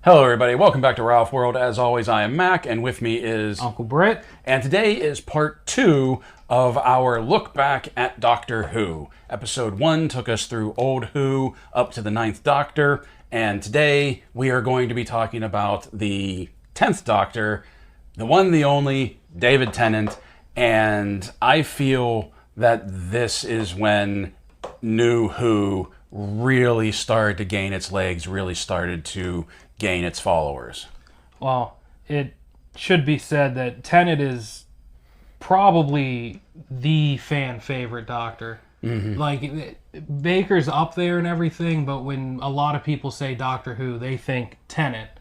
Hello, everybody. Welcome back to Ralph World. As always, I am Mac, and with me is Uncle Britt. And today is part 2 of our look back at Doctor Who. Episode 1 took us through Old Who up to the 9th Doctor, and today we are going to be talking about the 10th Doctor, the one, the only, David Tennant, and I feel that this is when New Who really started to gain its legs, really started to gain its followers. Well, it should be said that Tennant is probably the fan favorite Doctor. Mm-hmm. Like, Baker's up there and everything, but when a lot of people say Doctor Who, they think Tennant.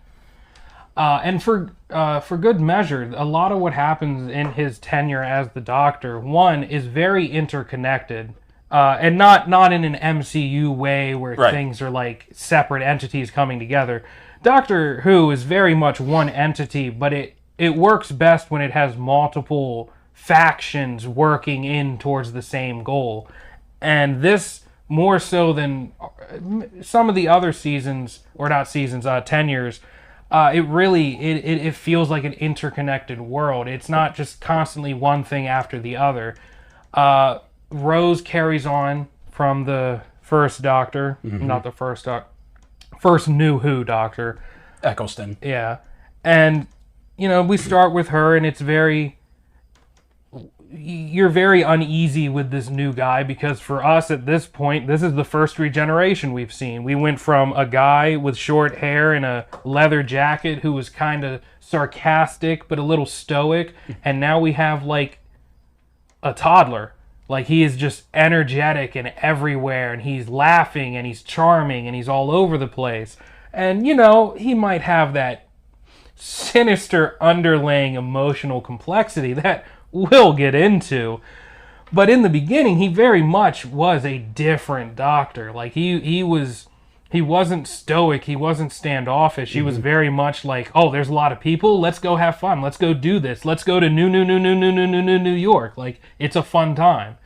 And for good measure, a lot of what happens in his tenure as the Doctor, one, is very interconnected. And not in an MCU way where things are like separate entities coming together. Doctor Who is very much one entity, but it works best when it has multiple factions working in towards the same goal. And this, more so than some of the other seasons, or not seasons, tenures, it feels like an interconnected world. It's not just constantly one thing after the other. Rose carries on from the first Doctor, not the first Doctor. First New Who Doctor. Eccleston. Yeah. And, we start with her, and you're very uneasy with this new guy, because for us at this point, this is the first regeneration we've seen. We went from a guy with short hair and a leather jacket who was kind of sarcastic but a little stoic, and now we have, like, a toddler. Like, he is just energetic and everywhere, and he's laughing, and he's charming, and he's all over the place. And, he might have that sinister underlying emotional complexity that we'll get into. But in the beginning, he very much was a different Doctor. Like, he wasn't stoic, he wasn't standoffish. He was very much like, oh, there's a lot of people, let's go have fun, let's go do this, let's go to New York. Like, it's a fun time.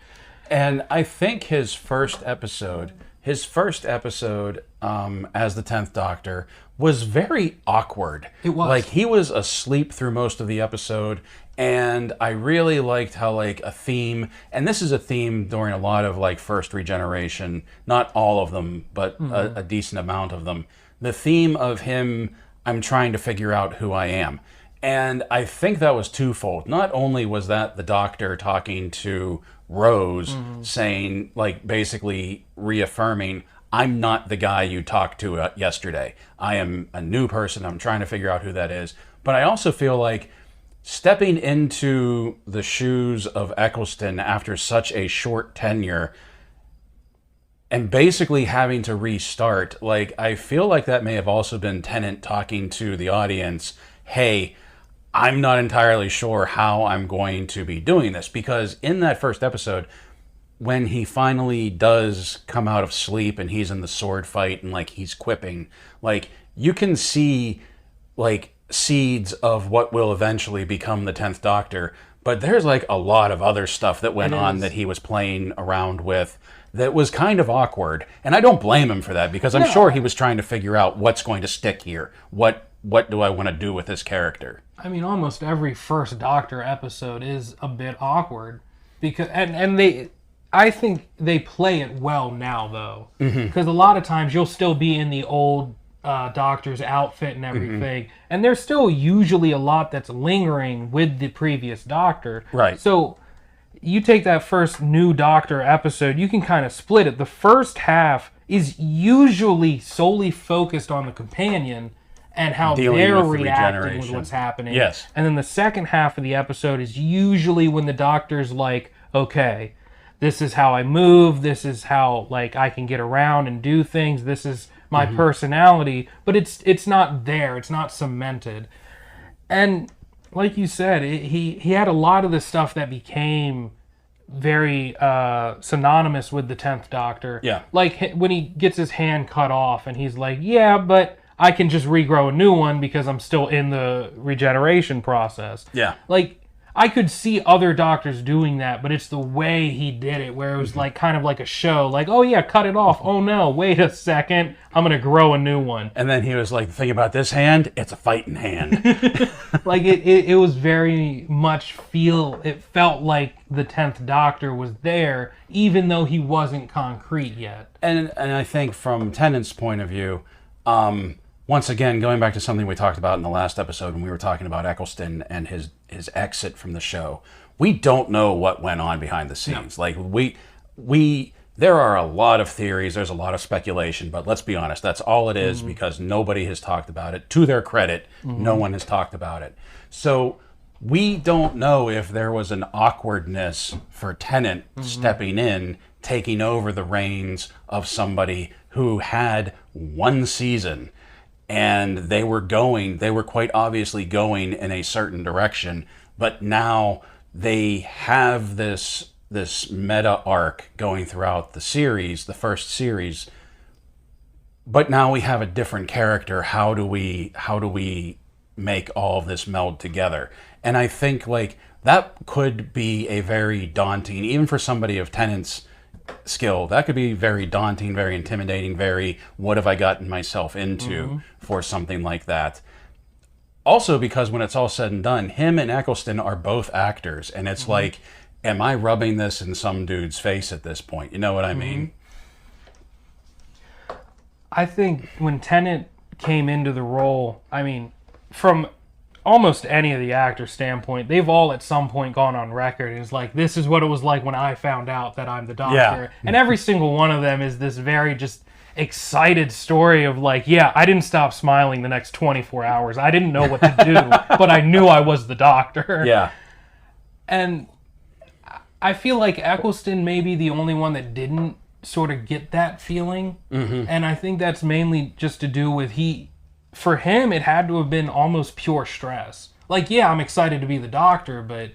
And I think his first episode as the 10th Doctor was very awkward. It was. Like, he was asleep through most of the episode, and I really liked how, like, a theme, and this is a theme during a lot of, like, first regeneration, not all of them, but a decent amount of them. The theme of him, I'm trying to figure out who I am. And I think that was twofold. Not only was that the Doctor talking to Rose, saying, like, basically reaffirming, I'm not the guy you talked to yesterday. I am a new person. I'm trying to figure out who that is. But I also feel like stepping into the shoes of Eccleston after such a short tenure and basically having to restart, like, I feel like that may have also been Tennant talking to the audience, hey, I'm not entirely sure how I'm going to be doing this, because in that first episode, when he finally does come out of sleep and he's in the sword fight and, like, he's quipping, like, you can see, like, seeds of what will eventually become the 10th Doctor, but there's, like, a lot of other stuff that went on that he was playing around with that was kind of awkward. And I don't blame him for that, because I'm sure he was trying to figure out what's going to stick here. What do I want to do with this character? I mean, almost every first Doctor episode is a bit awkward, because I think they play it well now, though, because a lot of times you'll still be in the old Doctor's outfit and everything, and there's still usually a lot that's lingering with the previous Doctor. Right. So you take that first new Doctor episode, you can kind of split it. The first half is usually solely focused on the companion and how they're reacting with what's happening. Yes. And then the second half of the episode is usually when the Doctor's like, okay, this is how I move, this is how, like, I can get around and do things, this is my personality, but it's not there, it's not cemented. And like you said, he had a lot of the stuff that became very synonymous with the 10th Doctor. Yeah. Like when he gets his hand cut off and he's like, yeah, but I can just regrow a new one because I'm still in the regeneration process. Yeah. Like, I could see other doctors doing that, but it's the way he did it, where it was like kind of like a show. Like, oh yeah, cut it off. Oh no, wait a second. I'm going to grow a new one. And then he was like, the thing about this hand, it's a fighting hand. Like, it was very much it felt like the 10th Doctor was there, even though he wasn't concrete yet. And I think from Tennant's point of view, once again, going back to something we talked about in the last episode when we were talking about Eccleston and his exit from the show, we don't know what went on behind the scenes. No. Like there are a lot of theories, there's a lot of speculation, but let's be honest, that's all it is because nobody has talked about it. To their credit, no one has talked about it. So we don't know if there was an awkwardness for Tennant stepping in, taking over the reins of somebody who had one season. And they were quite obviously going in a certain direction, but now they have this meta arc going throughout the series, the first series. But now we have a different character. How do we make all of this meld together? And I think like that could be a very daunting, even for somebody of Tennant's skill, that could be very daunting, very intimidating, very what have I gotten myself into for something like that. Also because when it's all said and done, him and Eccleston are both actors, and it's like, am I rubbing this in some dude's face at this point? You know what I mean? I think when Tennant came into the role, I mean, from almost any of the actors' standpoint, they've all at some point gone on record and it's like, this is what it was like when I found out that I'm the Doctor. Yeah. And every single one of them is this very just excited story of like, yeah, I didn't stop smiling the next 24 hours. I didn't know what to do, but I knew I was the Doctor. Yeah. And I feel like Eccleston may be the only one that didn't sort of get that feeling. And I think that's mainly just to do with for him, it had to have been almost pure stress. Like, yeah, I'm excited to be the Doctor, but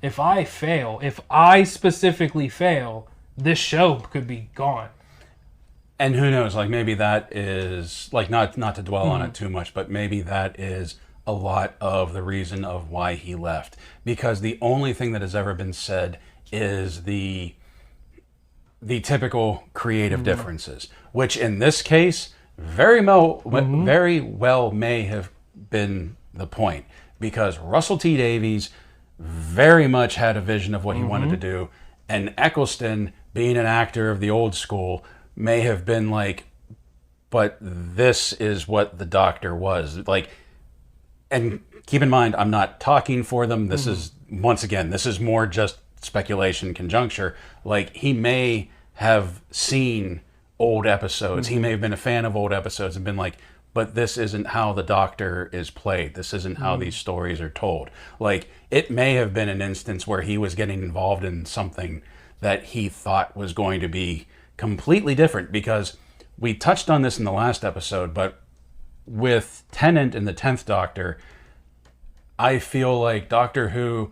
if I specifically fail, this show could be gone. And who knows, like maybe that is, like not to dwell on it too much, but maybe that is a lot of the reason of why he left. Because the only thing that has ever been said is the typical creative differences, which in this case very well may have been the point, because Russell T Davies very much had a vision of what he wanted to do, and Eccleston, being an actor of the old school, may have been like, but this is what the Doctor was like. And keep in mind, I'm not talking for them. This is, once again, this is more just speculation, conjecture. Like, he may have seen old episodes. He may have been a fan of old episodes and been like, but this isn't how the Doctor is played. This isn't how these stories are told. Like, it may have been an instance where he was getting involved in something that he thought was going to be completely different, because we touched on this in the last episode, but with Tennant and the 10th Doctor, I feel like Doctor Who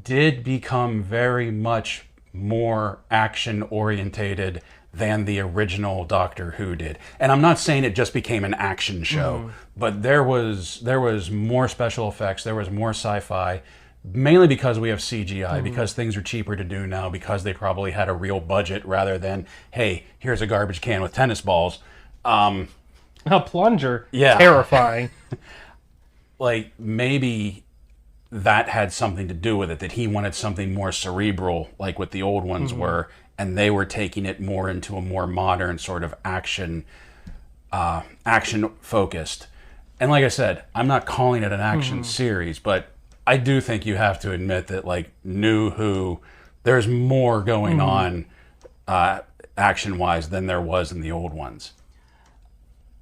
did become very much more action-orientated than the original Doctor Who did. And I'm not saying it just became an action show, but there was more special effects, there was more sci-fi, mainly because we have CGI, because things are cheaper to do now, because they probably had a real budget rather than, hey, here's a garbage can with tennis balls. A plunger. Yeah. Terrifying. Like, maybe that had something to do with it, that he wanted something more cerebral, like what the old ones were, and they were taking it more into a more modern sort of action focused. And like I said, I'm not calling it an action series, but I do think you have to admit that, like, New Who, there's more going on action-wise than there was in the old ones.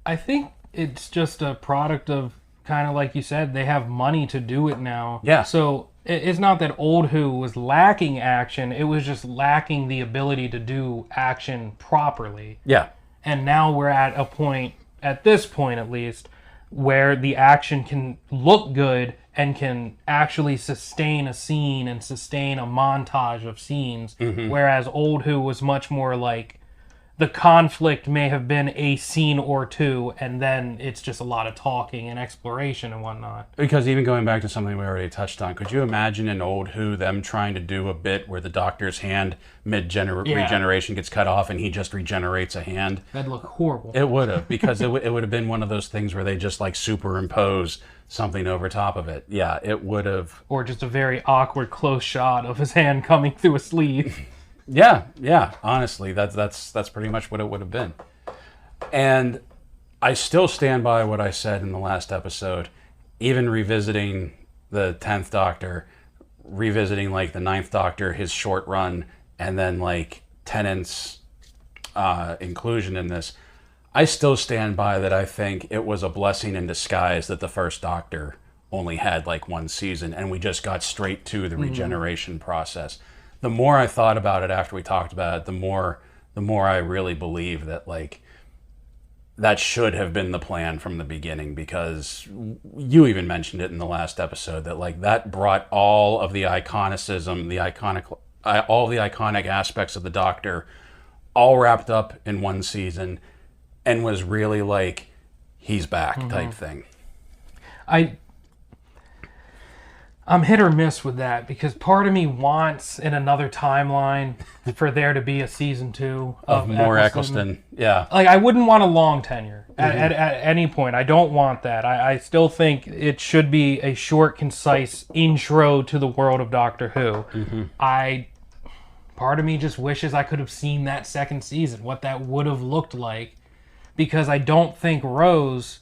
I think it's just a product of, kind of like you said, they have money to do it now. Yeah. So it's not that old Who was lacking action, it was just lacking the ability to do action properly. Yeah. And now we're at a point, at this point at least, where the action can look good and can actually sustain a scene and sustain a montage of scenes, whereas old Who was much more like the conflict may have been a scene or two, and then it's just a lot of talking and exploration and whatnot. Because even going back to something we already touched on, could you imagine in old Who them trying to do a bit where the Doctor's hand regeneration gets cut off and he just regenerates a hand? That'd look horrible. It would have, because it would have been one of those things where they just like superimpose something over top of it. Yeah, it would have. Or just a very awkward close shot of his hand coming through a sleeve. Yeah. Honestly, that's pretty much what it would have been. And I still stand by what I said in the last episode. Even revisiting the 10th Doctor, revisiting like the 9th Doctor, his short run, and then like Tennant's inclusion in this, I still stand by that. I think it was a blessing in disguise that the first Doctor only had like one season, and we just got straight to the regeneration process. The more I thought about it after we talked about it, the more I really believe that like that should have been the plan from the beginning, because you even mentioned it in the last episode that like that brought all of the iconicism, all the iconic aspects of the Doctor all wrapped up in one season, and was really like he's back type thing. I'm hit or miss with that, because part of me wants in another timeline for there to be a season 2 of more Eccleston. Yeah. Like, I wouldn't want a long tenure at any point. I don't want that. I still think it should be a short, concise intro to the world of Doctor Who. Part of me just wishes I could have seen that second season, what that would have looked like, because I don't think Rose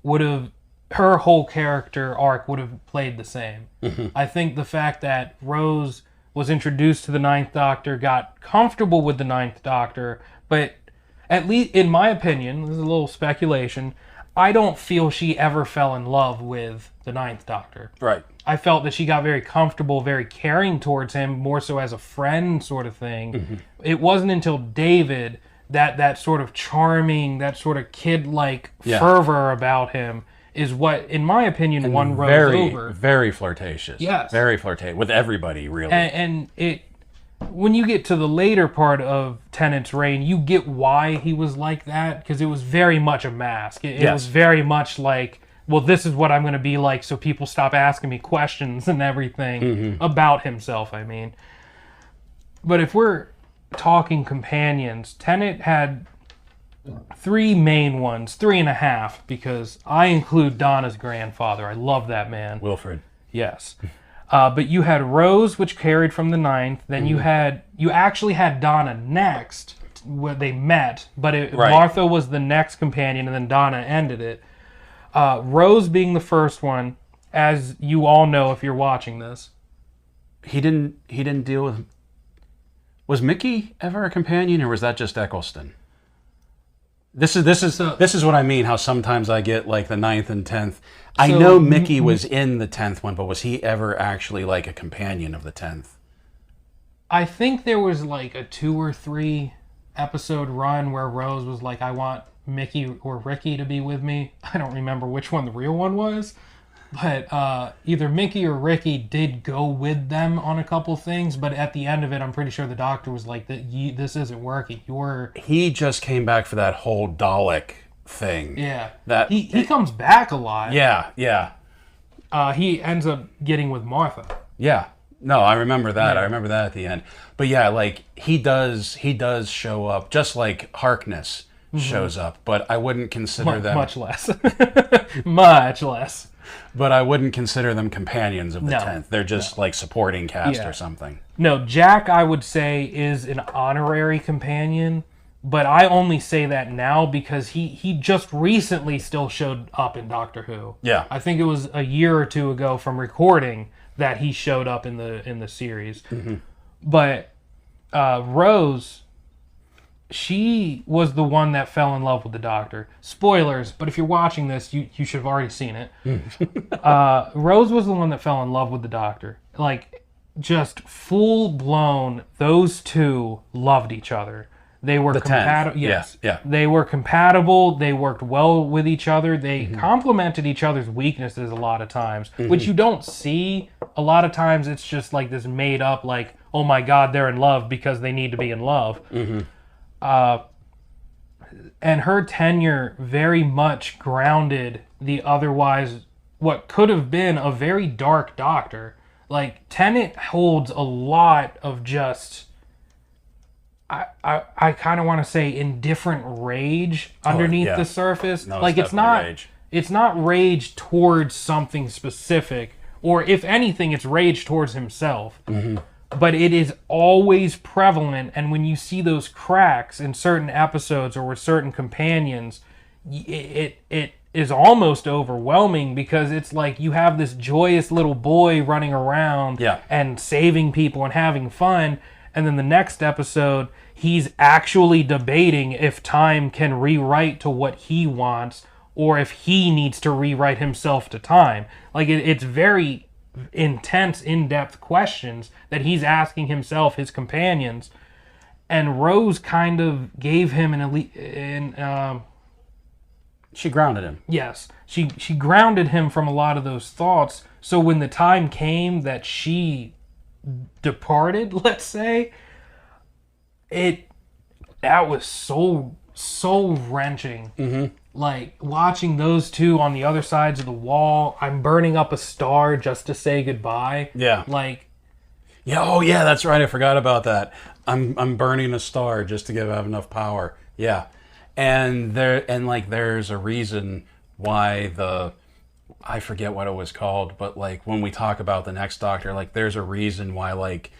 would have, her whole character arc would have played the same. I think the fact that Rose was introduced to the 9th Doctor, got comfortable with the 9th Doctor, but at least, in my opinion, this is a little speculation, I don't feel she ever fell in love with the 9th Doctor. Right. I felt that she got very comfortable, very caring towards him, more so as a friend sort of thing. It wasn't until David, that sort of charming, that sort of kid-like fervor about him, is what, in my opinion, won Rose over. Very flirtatious. Yes. Very flirtatious with everybody, really. And it, when you get to the later part of Tennant's reign, you get why he was like that, because it was very much a mask. It was very much like, well, this is what I'm going to be like, so people stop asking me questions and everything about himself, I mean. But if we're talking companions, Tennant had 3 main ones, 3.5, because I include Donna's grandfather. I love that man. Wilfred. Yes. But you had Rose, which carried from the 9th. Then you actually had Donna next, where they met, but Martha was the next companion, and then Donna ended it. Rose being the first one, as you all know if you're watching this. He didn't deal with... Was Mickey ever a companion, or was that just Eccleston? This is what I mean, how sometimes I get like the 9th and 10th. I know Mickey was in the 10th one, but was he ever actually like a companion of the 10th? I think there was like a 2 or 3 episode run where Rose was like, I want Mickey or Ricky to be with me. I don't remember which one the real one was. But either Mickey or Ricky did go with them on a couple things, but at the end of it, I'm pretty sure the Doctor was like, this isn't working. He just came back for that whole Dalek thing. Yeah. He comes back a lot. Yeah. He ends up getting with Martha. Yeah. No, I remember that. Yeah. I remember that at the end. But yeah, like, he does show up, just like Harkness shows up, but I wouldn't consider them... Much less. Much less. But I wouldn't consider them companions of the 10th. They're just like supporting cast or something. No, Jack, I would say, is an honorary companion, but I only say that now because he just recently still showed up in Doctor Who. Yeah. I think it was a year or 2 ago from recording that he showed up in the series. But Rose... she was the one that fell in love with the Doctor. Spoilers, but if you're watching this, you should have already seen it. Rose was the one that fell in love with the Doctor. Like, just full-blown, those two loved each other. They were compatible. Yes. Yeah. They were compatible. They worked well with each other. They complemented each other's weaknesses a lot of times, which you don't see. A lot of times it's just like this made up, like, oh my God, they're in love because they need to be in love. and her tenure very much grounded the otherwise what could have been a very dark Doctor. Like, Tennant holds a lot of just, I kind of want to say, indifferent rage underneath the surface. No, like, it's not rage. It's not rage towards something specific, or if anything, it's rage towards himself. Mm-hmm. But it is always prevalent, and when you see those cracks in certain episodes or with certain companions, it is almost overwhelming, because it's like you have this joyous little boy running around and saving people and having fun, and then the next episode, he's actually debating if time can rewrite to what he wants, or if he needs to rewrite himself to time. Like, it's very intense, in-depth questions that he's asking himself, his companions, and Rose kind of gave him she grounded him. Yes, she grounded him from a lot of those thoughts. So when the time came that she departed, let's say, that was so wrenching. Mm-hmm. Like, watching those two on the other sides of the wall, I'm burning up a star just to say goodbye. Yeah. Like, yeah, oh yeah, that's right. I forgot about that. I'm burning a star just to have enough power. Yeah. And there's a reason why I forget what it was called, but like when we talk about the next Doctor, like there's a reason why like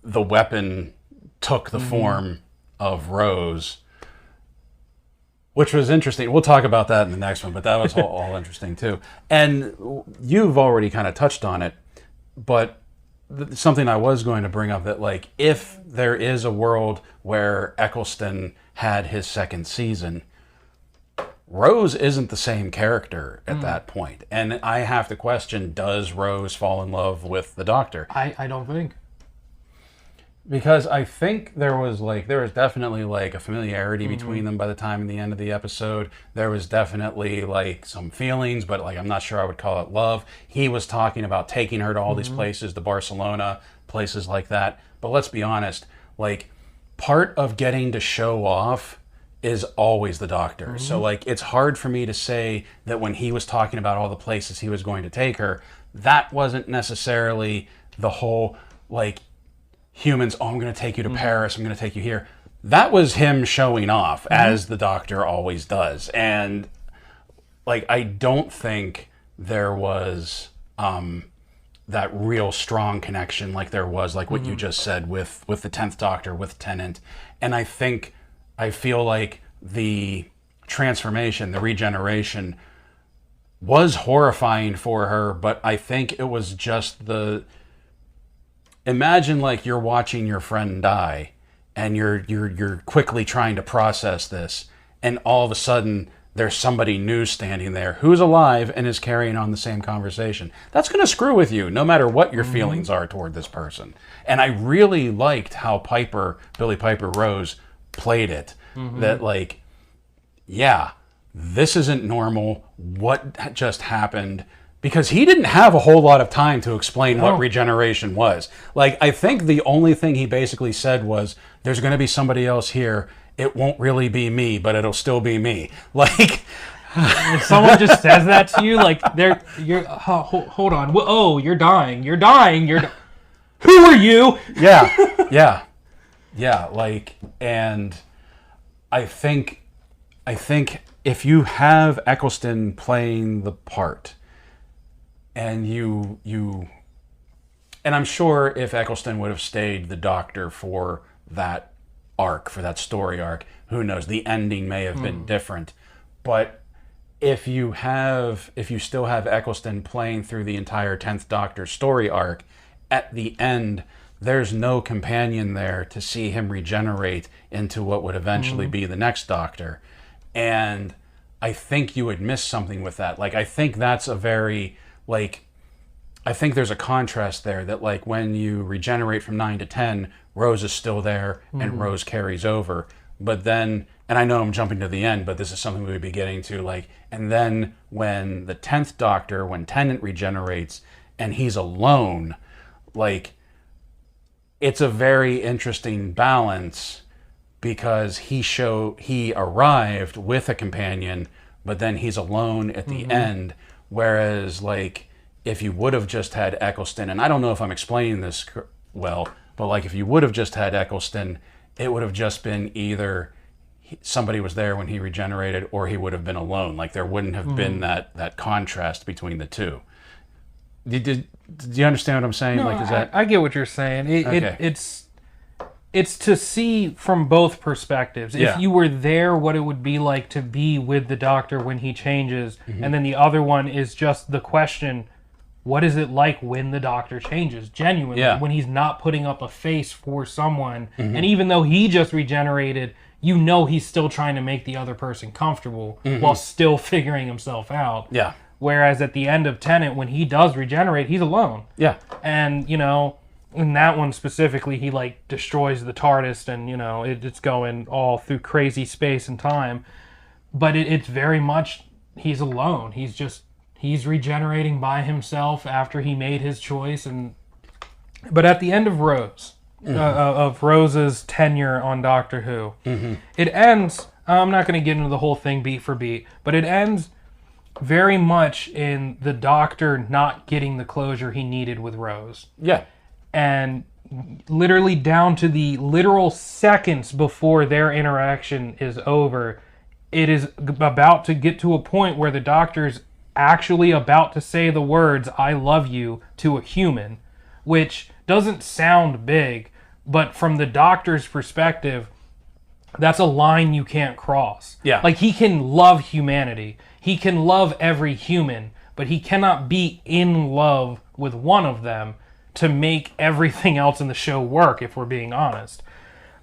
the weapon took the form of Rose. Which was interesting. We'll talk about that in the next one, but that was all interesting too. And you've already kind of touched on it, but something I was going to bring up, that like if there is a world where Eccleston had his second season, Rose isn't the same character at that point. And I have to question, does Rose fall in love with the Doctor? I don't think. Because I think there was definitely like a familiarity between them by the time in the end of the episode. There was definitely like some feelings, but like I'm not sure I would call it love. He was talking about taking her to all these places, to Barcelona, places like that. But let's be honest, like part of getting to show off is always the Doctor. So like it's hard for me to say that when he was talking about all the places he was going to take her, that wasn't necessarily the whole like humans, oh, I'm going to take you to Paris, I'm going to take you here. That was him showing off, as the Doctor always does. And like I don't think there was that real strong connection like there was, like what you just said with the 10th Doctor, with Tennant. And I feel like the transformation, the regeneration was horrifying for her, but I think it was just imagine like you're watching your friend die and you're quickly trying to process this, and all of a sudden there's somebody new standing there who's alive and is carrying on the same conversation. That's going to screw with you no matter what your feelings are toward this person. And I really liked how Billy Piper Rose played it. That like, yeah, this isn't normal. What just happened? Because he didn't have a whole lot of time to explain what regeneration was. Like, I think the only thing he basically said was, there's going to be somebody else here. It won't really be me, but it'll still be me. Like, if someone just says that to you, like, hold on. Oh, you're dying. You're dying. Who are you? Yeah. Like, and I think if you have Eccleston playing the part, and and I'm sure if Eccleston would have stayed the Doctor for that arc, for that story arc, who knows, the ending may have been different. But if you still have Eccleston playing through the entire 10th Doctor story arc, at the end, there's no companion there to see him regenerate into what would eventually be the next Doctor. And I think you would miss something with that. Like, I think that's a very... Like, I think there's a contrast there that, like, when you regenerate from 9 to 10, Rose is still there and Rose carries over. But then, and I know I'm jumping to the end, but this is something we would be getting to, like, and then when the 10th Doctor, when Tennant regenerates and he's alone, like, it's a very interesting balance because he arrived with a companion, but then he's alone at the end. Whereas, like, if you would have just had Eccleston, and I don't know if I'm explaining this well, but like if you would have just had Eccleston, it would have just been either somebody was there when he regenerated, or he would have been alone. Like there wouldn't have been that contrast between the two. Do you understand what I'm saying? No, like, is that I get what you're saying. It's to see from both perspectives. Yeah. If you were there, what it would be like to be with the Doctor when he changes, and then the other one is just the question, what is it like when the Doctor changes? Genuinely, when he's not putting up a face for someone, and even though he just regenerated, you know he's still trying to make the other person comfortable while still figuring himself out. Yeah. Whereas at the end of Tennant, when he does regenerate, he's alone. Yeah. And, you know, in that one specifically, he, like, destroys the TARDIS and, you know, it's going all through crazy space and time. But it's very much, he's alone. He's regenerating by himself after he made his choice. But at the end of Rose, of Rose's tenure on Doctor Who, it ends, I'm not going to get into the whole thing beat for beat, but it ends very much in the Doctor not getting the closure he needed with Rose. Yeah. And literally down to the literal seconds before their interaction is over, it is about to get to a point where the Doctor's actually about to say the words, "I love you," to a human, which doesn't sound big, but from the Doctor's perspective, that's a line you can't cross. Yeah. Like, he can love humanity. He can love every human, but he cannot be in love with one of them to make everything else in the show work, if we're being honest.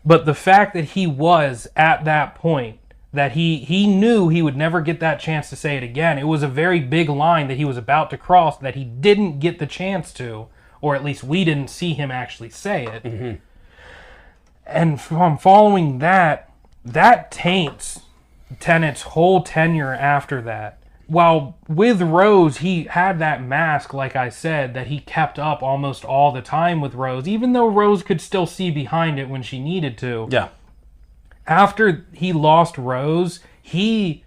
But the fact that he was at that point, that he knew he would never get that chance to say it again, it was a very big line that he was about to cross that he didn't get the chance to, or at least we didn't see him actually say it. And from following that taints Tennant's whole tenure after that. While with Rose, he had that mask, like I said, that he kept up almost all the time with Rose, even though Rose could still see behind it when she needed to. Yeah. After he lost Rose, the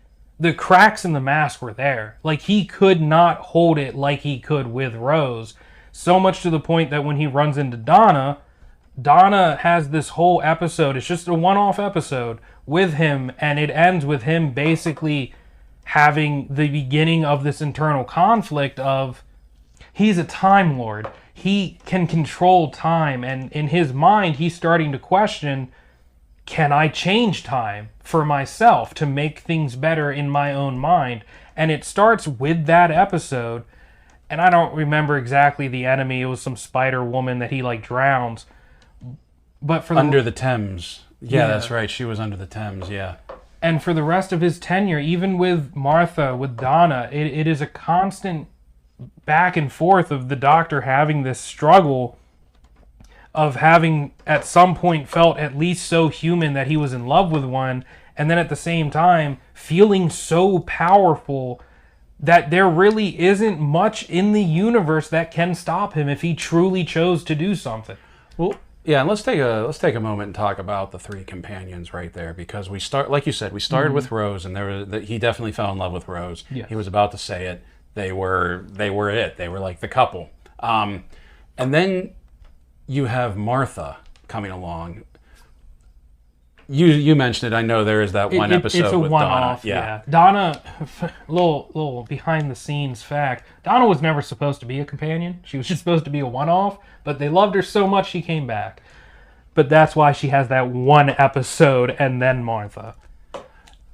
cracks in the mask were there. Like, he could not hold it like he could with Rose. So much to the point that when he runs into Donna has this whole episode, it's just a one-off episode with him, and it ends with him basically having the beginning of this internal conflict of, he's a Time Lord. He can control time, and in his mind, he's starting to question, can I change time for myself to make things better in my own mind? And it starts with that episode, and I don't remember exactly the enemy. It was some spider woman that he, like, drowns. But for Under the Thames. Yeah, that's right. She was under the Thames, yeah. And for the rest of his tenure, even with Martha, with Donna, it is a constant back and forth of the Doctor having this struggle of having at some point felt at least so human that he was in love with one, and then at the same time feeling so powerful that there really isn't much in the universe that can stop him if he truly chose to do something. Well, yeah, and let's take a moment and talk about the three companions right there, because we start, like you said, we started with Rose, and he definitely fell in love with Rose. Yes. He was about to say it. They were it. They were like the couple. And then you have Martha coming along. You mentioned it. I know there is that one episode it's a with one-off, Donna. Yeah. Donna, little behind-the-scenes fact, Donna was never supposed to be a companion. She was just supposed to be a one-off, but they loved her so much she came back. But that's why she has that one episode and then Martha.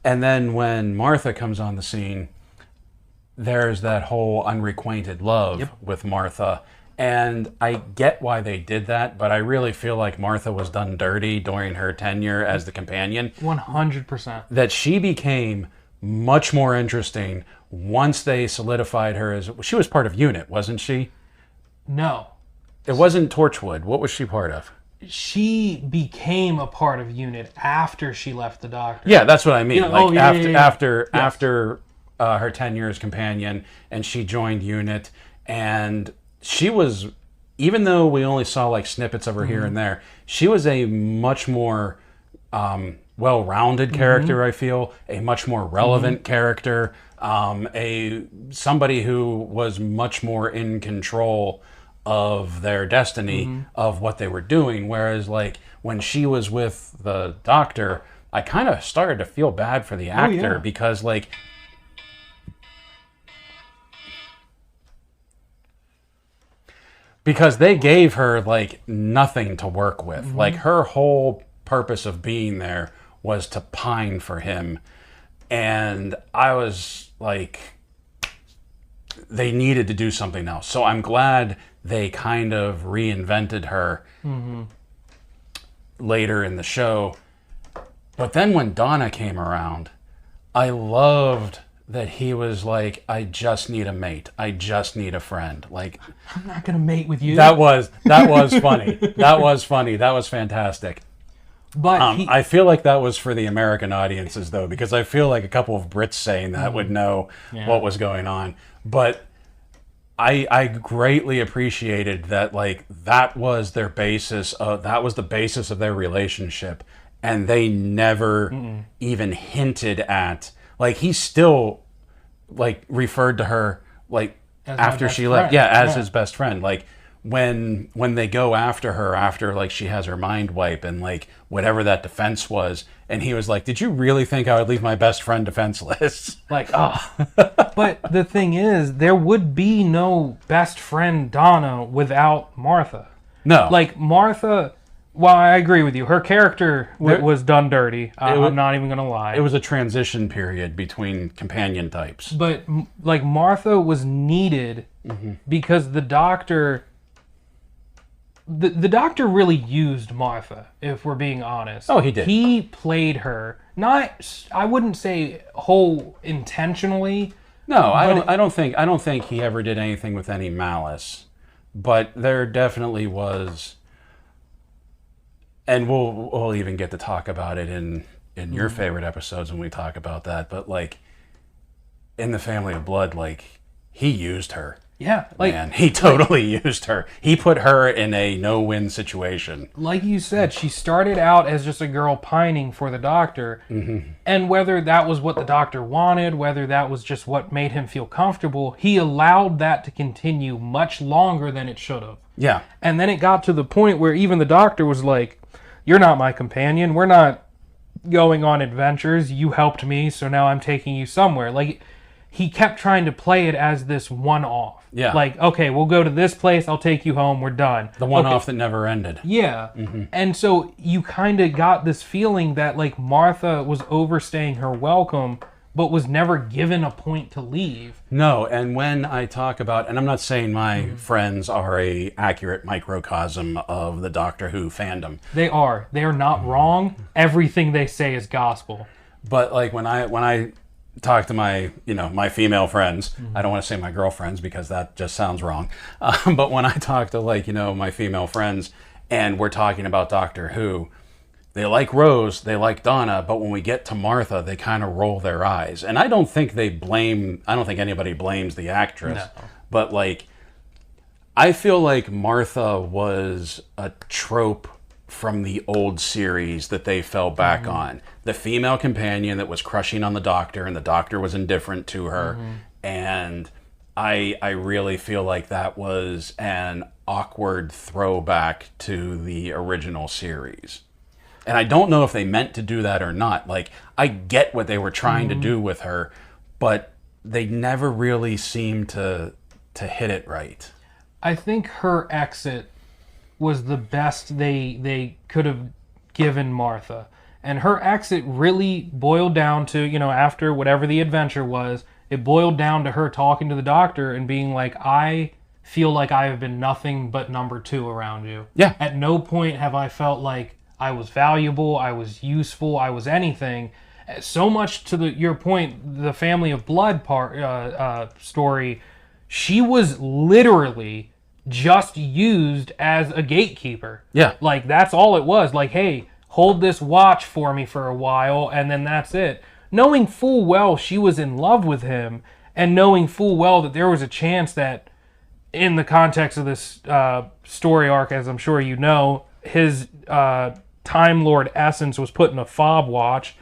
And then when Martha comes on the scene, there's that whole unrequited love with Martha. And I get why they did that, but I really feel like Martha was done dirty during her tenure as the companion. 100%. That she became much more interesting once they solidified her as... She was part of UNIT, wasn't she? No. It wasn't Torchwood. What was she part of? She became a part of UNIT after she left the Doctor. Yeah, that's what I mean. After her tenure as companion, and she joined UNIT, and she was, even though we only saw like snippets of her here and there, she was a much more well-rounded character, I feel. A much more relevant character. Somebody who was much more in control of their destiny, of what they were doing. Whereas, like, when she was with the doctor, I kind of started to feel bad for the actor because, like, because they gave her, like, nothing to work with. Like, her whole purpose of being there was to pine for him. And I was like, they needed to do something else. So I'm glad they kind of reinvented her later in the show. But then when Donna came around, I loved that he was like, I just need a mate. I just need a friend. Like, I'm not going to mate with you. That was funny. That was funny. That was fantastic. But I feel like that was for the American audiences, though, because I feel like a couple of Brits saying that would know what was going on. But I greatly appreciated that, like, that was their basis. That was the basis of their relationship. And they never even hinted at, like, he still, like, referred to her, like, as after she left. friend. Yeah, as his best friend. Like, when they go after her, after, like, she has her mind wipe and, like, whatever that defense was, and he was like, did you really think I would leave my best friend defenseless? Like, But the thing is, there would be no best friend Donna without Martha. No. Like, Martha, well, I agree with you. Her character was done dirty. I'm not even going to lie. It was a transition period between companion types. But, like, Martha was needed because the doctor... The doctor really used Martha, if we're being honest. Oh, he did. He played her, not, I wouldn't say whole intentionally. No, I don't think he ever did anything with any malice. But there definitely was, and we'll even get to talk about it in your favorite episodes when we talk about that. But, like, in the Family of Blood, like, he used her. Yeah, like, Man, he totally used her. He put her in a no-win situation. Like you said, she started out as just a girl pining for the doctor. And whether that was what the doctor wanted, whether that was just what made him feel comfortable, he allowed that to continue much longer than it should have. Yeah. And then it got to the point where even the doctor was like, you're not my companion. We're not going on adventures. You helped me, so now I'm taking you somewhere. Like, he kept trying to play it as this one-off. Yeah. Like, okay, we'll go to this place, I'll take you home, we're done. The one-off that never ended. Yeah. And so you kind of got this feeling that, like, Martha was overstaying her welcome, but was never given a point to leave. No, and when I talk about, and I'm not saying my friends are a accurate microcosm of the Doctor Who fandom. They are. They are not wrong. Everything they say is gospel. But, like, when I talk to my female friends, I don't want to say my girlfriends because that just sounds wrong. But when I talk to, like, my female friends and we're talking about Doctor Who, they like Rose, they like Donna, but when we get to Martha, they kind of roll their eyes. And I don't think anybody blames the actress. No. But, like, I feel like Martha was a trope from the old series that they fell back on. The female companion that was crushing on the Doctor, and the Doctor was indifferent to her. And I really feel like that was an awkward throwback to the original series. And I don't know if they meant to do that or not. Like, I get what they were trying to do with her, but they never really seemed to hit it right. I think her exit was the best they could have given Martha. And her exit really boiled down to, after whatever the adventure was, it boiled down to her talking to the doctor and being like, I feel like I have been nothing but number 2 around you. Yeah. At no point have I felt like I was valuable, I was useful, I was anything. So much to your point, the Family of Blood story, she was literally just used as a gatekeeper. Yeah. Like, that's all it was. Like, hey, hold this watch for me for a while, and then that's it. Knowing full well she was in love with him, and knowing full well that there was a chance that, in the context of this story arc, as I'm sure you know, his Time Lord essence was put in a fob watch,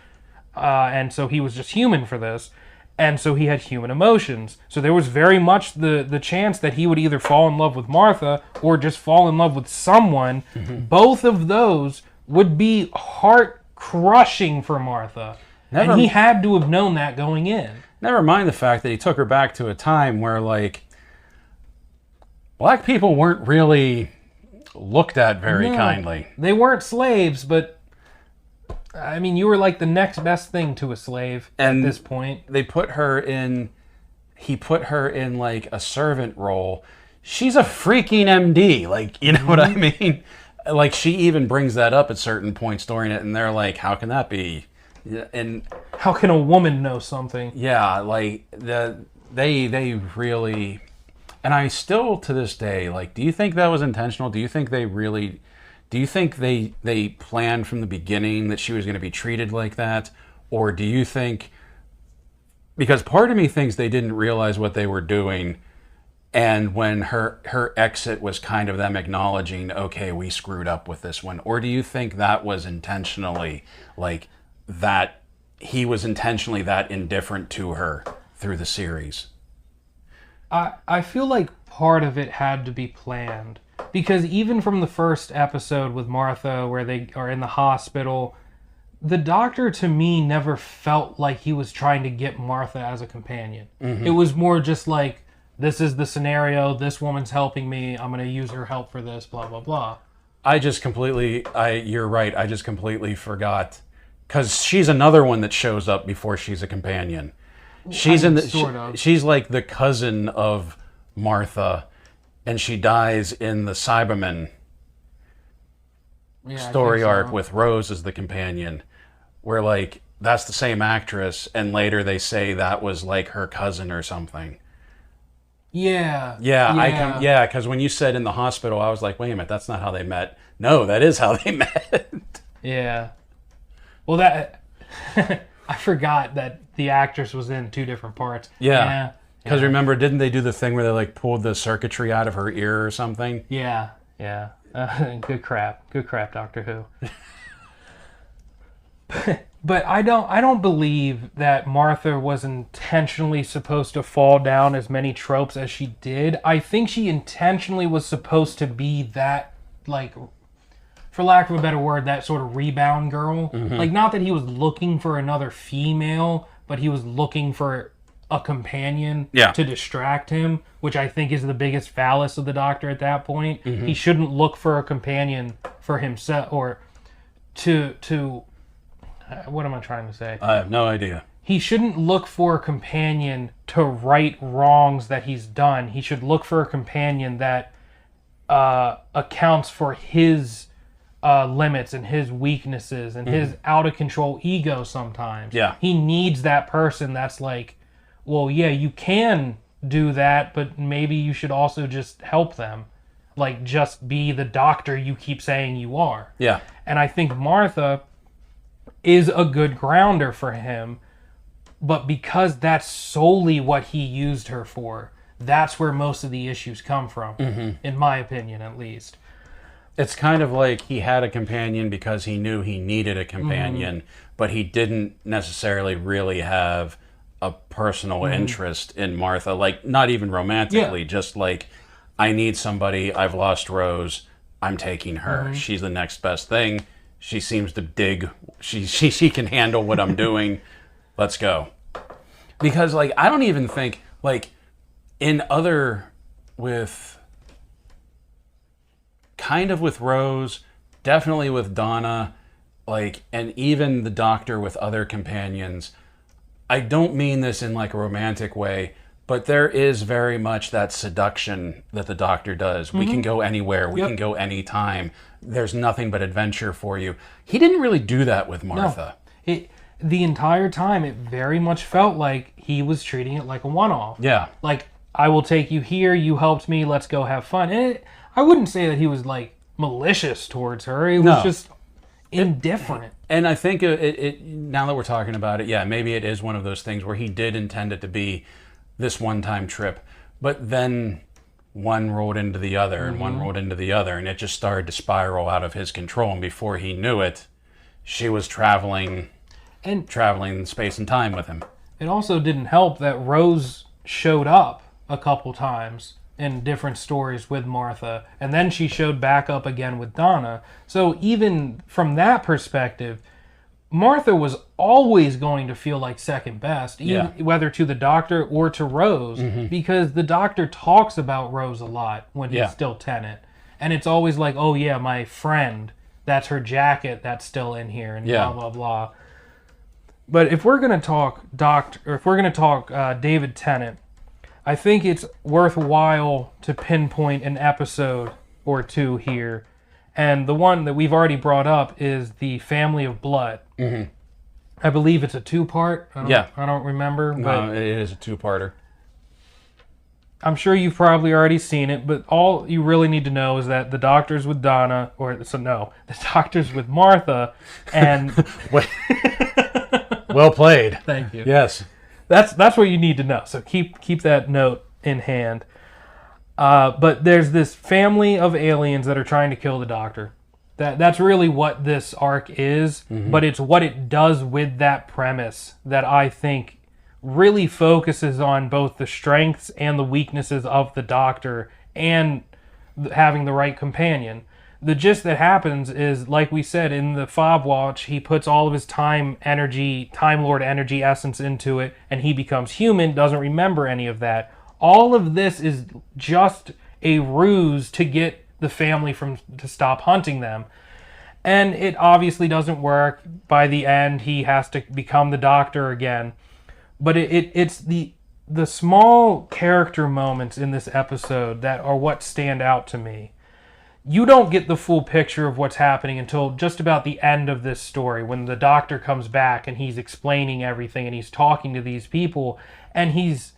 and so he was just human for this. And so he had human emotions. So there was very much the chance that he would either fall in love with Martha or just fall in love with someone. Both of those would be heart-crushing for Martha. And he had to have known that going in. Never mind the fact that he took her back to a time where, like, black people weren't really looked at very kindly. They weren't slaves, but I mean, you were like the next best thing to a slave at this point. He put her in like a servant role. She's a freaking MD. Like, you know what I mean? Like, she even brings that up at certain points during it, and they're like, how can that be? And how can a woman know something? Yeah, like, they really... And I still, to this day, like, do you think that was intentional? Do you think they really... Do you think they planned from the beginning that she was going to be treated like that? Or do you think... Because part of me thinks they didn't realize what they were doing, and when her exit was kind of them acknowledging, okay, we screwed up with this one. Or do you think that was intentionally, like, that he was intentionally that indifferent to her through the series? I feel like part of it had to be planned. Because even from the first episode with Martha, where they are in the hospital, the doctor, to me, never felt like he was trying to get Martha as a companion. It was more just like, this is the scenario, this woman's helping me, I'm going to use her help for this, blah, blah, blah. You're right, I just completely forgot. Because she's another one that shows up before she's a companion. She's she's like the cousin of Martha, and she dies in the Cybermen story arc with Rose as the companion, where, like, that's the same actress, and later they say that was like her cousin or something. Yeah, because when you said in the hospital, I was like, wait a minute, that's not how they met. No, that is how they met. Yeah. Well, that I forgot that the actress was in two different parts. Yeah. Because remember, didn't they do the thing where they, like, pulled the circuitry out of her ear or something? Yeah. Good crap, Doctor Who. But I don't believe that Martha was intentionally supposed to fall down as many tropes as she did. I think she intentionally was supposed to be that, like, for lack of a better word, that sort of rebound girl. Like, not that he was looking for another female, but he was looking for a companion to distract him, which I think is the biggest phallus of the Doctor at that point. He shouldn't look for a companion for himself, or to what am I trying to say? I have no idea. He shouldn't look for a companion to right wrongs that he's done. He should look for a companion that accounts for his limits and his weaknesses and his out-of-control ego sometimes. Yeah. He needs that person that's like, well, yeah, you can do that, but maybe you should also just help them. Like, just be the doctor you keep saying you are. Yeah. And I think Martha is a good grounder for him, but because that's solely what he used her for, that's where most of the issues come from, in my opinion, at least. It's kind of like he had a companion because he knew he needed a companion, but he didn't necessarily really have a personal interest in Martha, like, not even romantically, just like, I need somebody, I've lost Rose, I'm taking her. She's the next best thing. She seems to dig, she can handle what I'm doing. Let's go. Because, like, I don't even think, like, with Rose, definitely with Donna, like, and even the Doctor with other companions, I don't mean this in, like, a romantic way, but there is very much that seduction that the Doctor does. We can go anywhere. We can go anytime. There's nothing but adventure for you. He didn't really do that with Martha. No. The entire time, it very much felt like he was treating it like a one-off. Yeah. Like, I will take you here, you helped me, let's go have fun. And I wouldn't say that he was, like, malicious towards her. It was just indifferent. And I think it now that we're talking about it, yeah, maybe it is one of those things where he did intend it to be this one-time trip. But then one rolled into the other and one rolled into the other, and it just started to spiral out of his control. And before he knew it, she was traveling space and time with him. It also didn't help that Rose showed up a couple times in different stories with Martha, and then she showed back up again with Donna. So even from that perspective, Martha was always going to feel like second best, whether to the doctor or to Rose, because the doctor talks about Rose a lot when he's still Tennant. And it's always like, oh yeah, my friend, that's her jacket that's still in here, and blah, blah, blah. But if we're going to talk David Tennant, I think it's worthwhile to pinpoint an episode or two here. And the one that we've already brought up is the Family of Blood. Mm-hmm. I believe it's a two-part. I don't remember. No, it is a two-parter. I'm sure you've probably already seen it, but all you really need to know is that the doctor's with Donna, the doctor's with Martha, and... Well played. Thank you. Yes. That's what you need to know. So keep that note in hand. But there's this family of aliens that are trying to kill the doctor. That's really what this arc is, but it's what it does with that premise that I think really focuses on both the strengths and the weaknesses of the doctor and having the right companion. The gist that happens is, like we said, in the Fob Watch, he puts all of his Time Lord energy essence into it, and he becomes human, doesn't remember any of that. All of this is just a ruse to get the family to stop hunting them. And it obviously doesn't work. By the end, he has to become the doctor again. But it's the small character moments in this episode that are what stand out to me. You don't get the full picture of what's happening until just about the end of this story, when the doctor comes back and he's explaining everything and he's talking to these people, and he's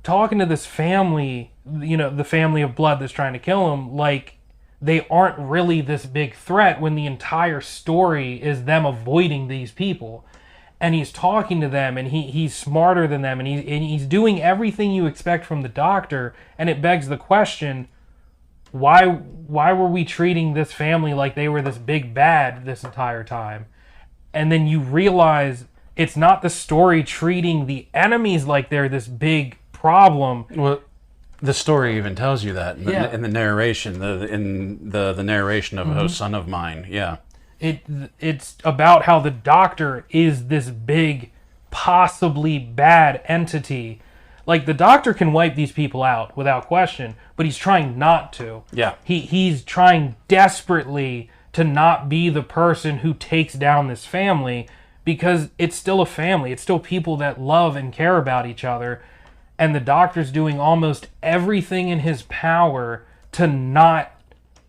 talking to this family, the family of blood that's trying to kill him, like they aren't really this big threat, when the entire story is them avoiding these people. And he's talking to them, and he's smarter than them, and he's doing everything you expect from the doctor, and it begs the question, why were we treating this family like they were this big bad this entire time? And then you realize it's not the story treating the enemies like they're this big problem. Well, the story even tells you that in the narration, the narration of "O Son of Mine." Yeah, it's about how the doctor is this big, possibly bad entity. Like, the doctor can wipe these people out without question, but he's trying not to. Yeah. He's trying desperately to not be the person who takes down this family, because it's still a family. It's still people that love and care about each other. And the doctor's doing almost everything in his power to not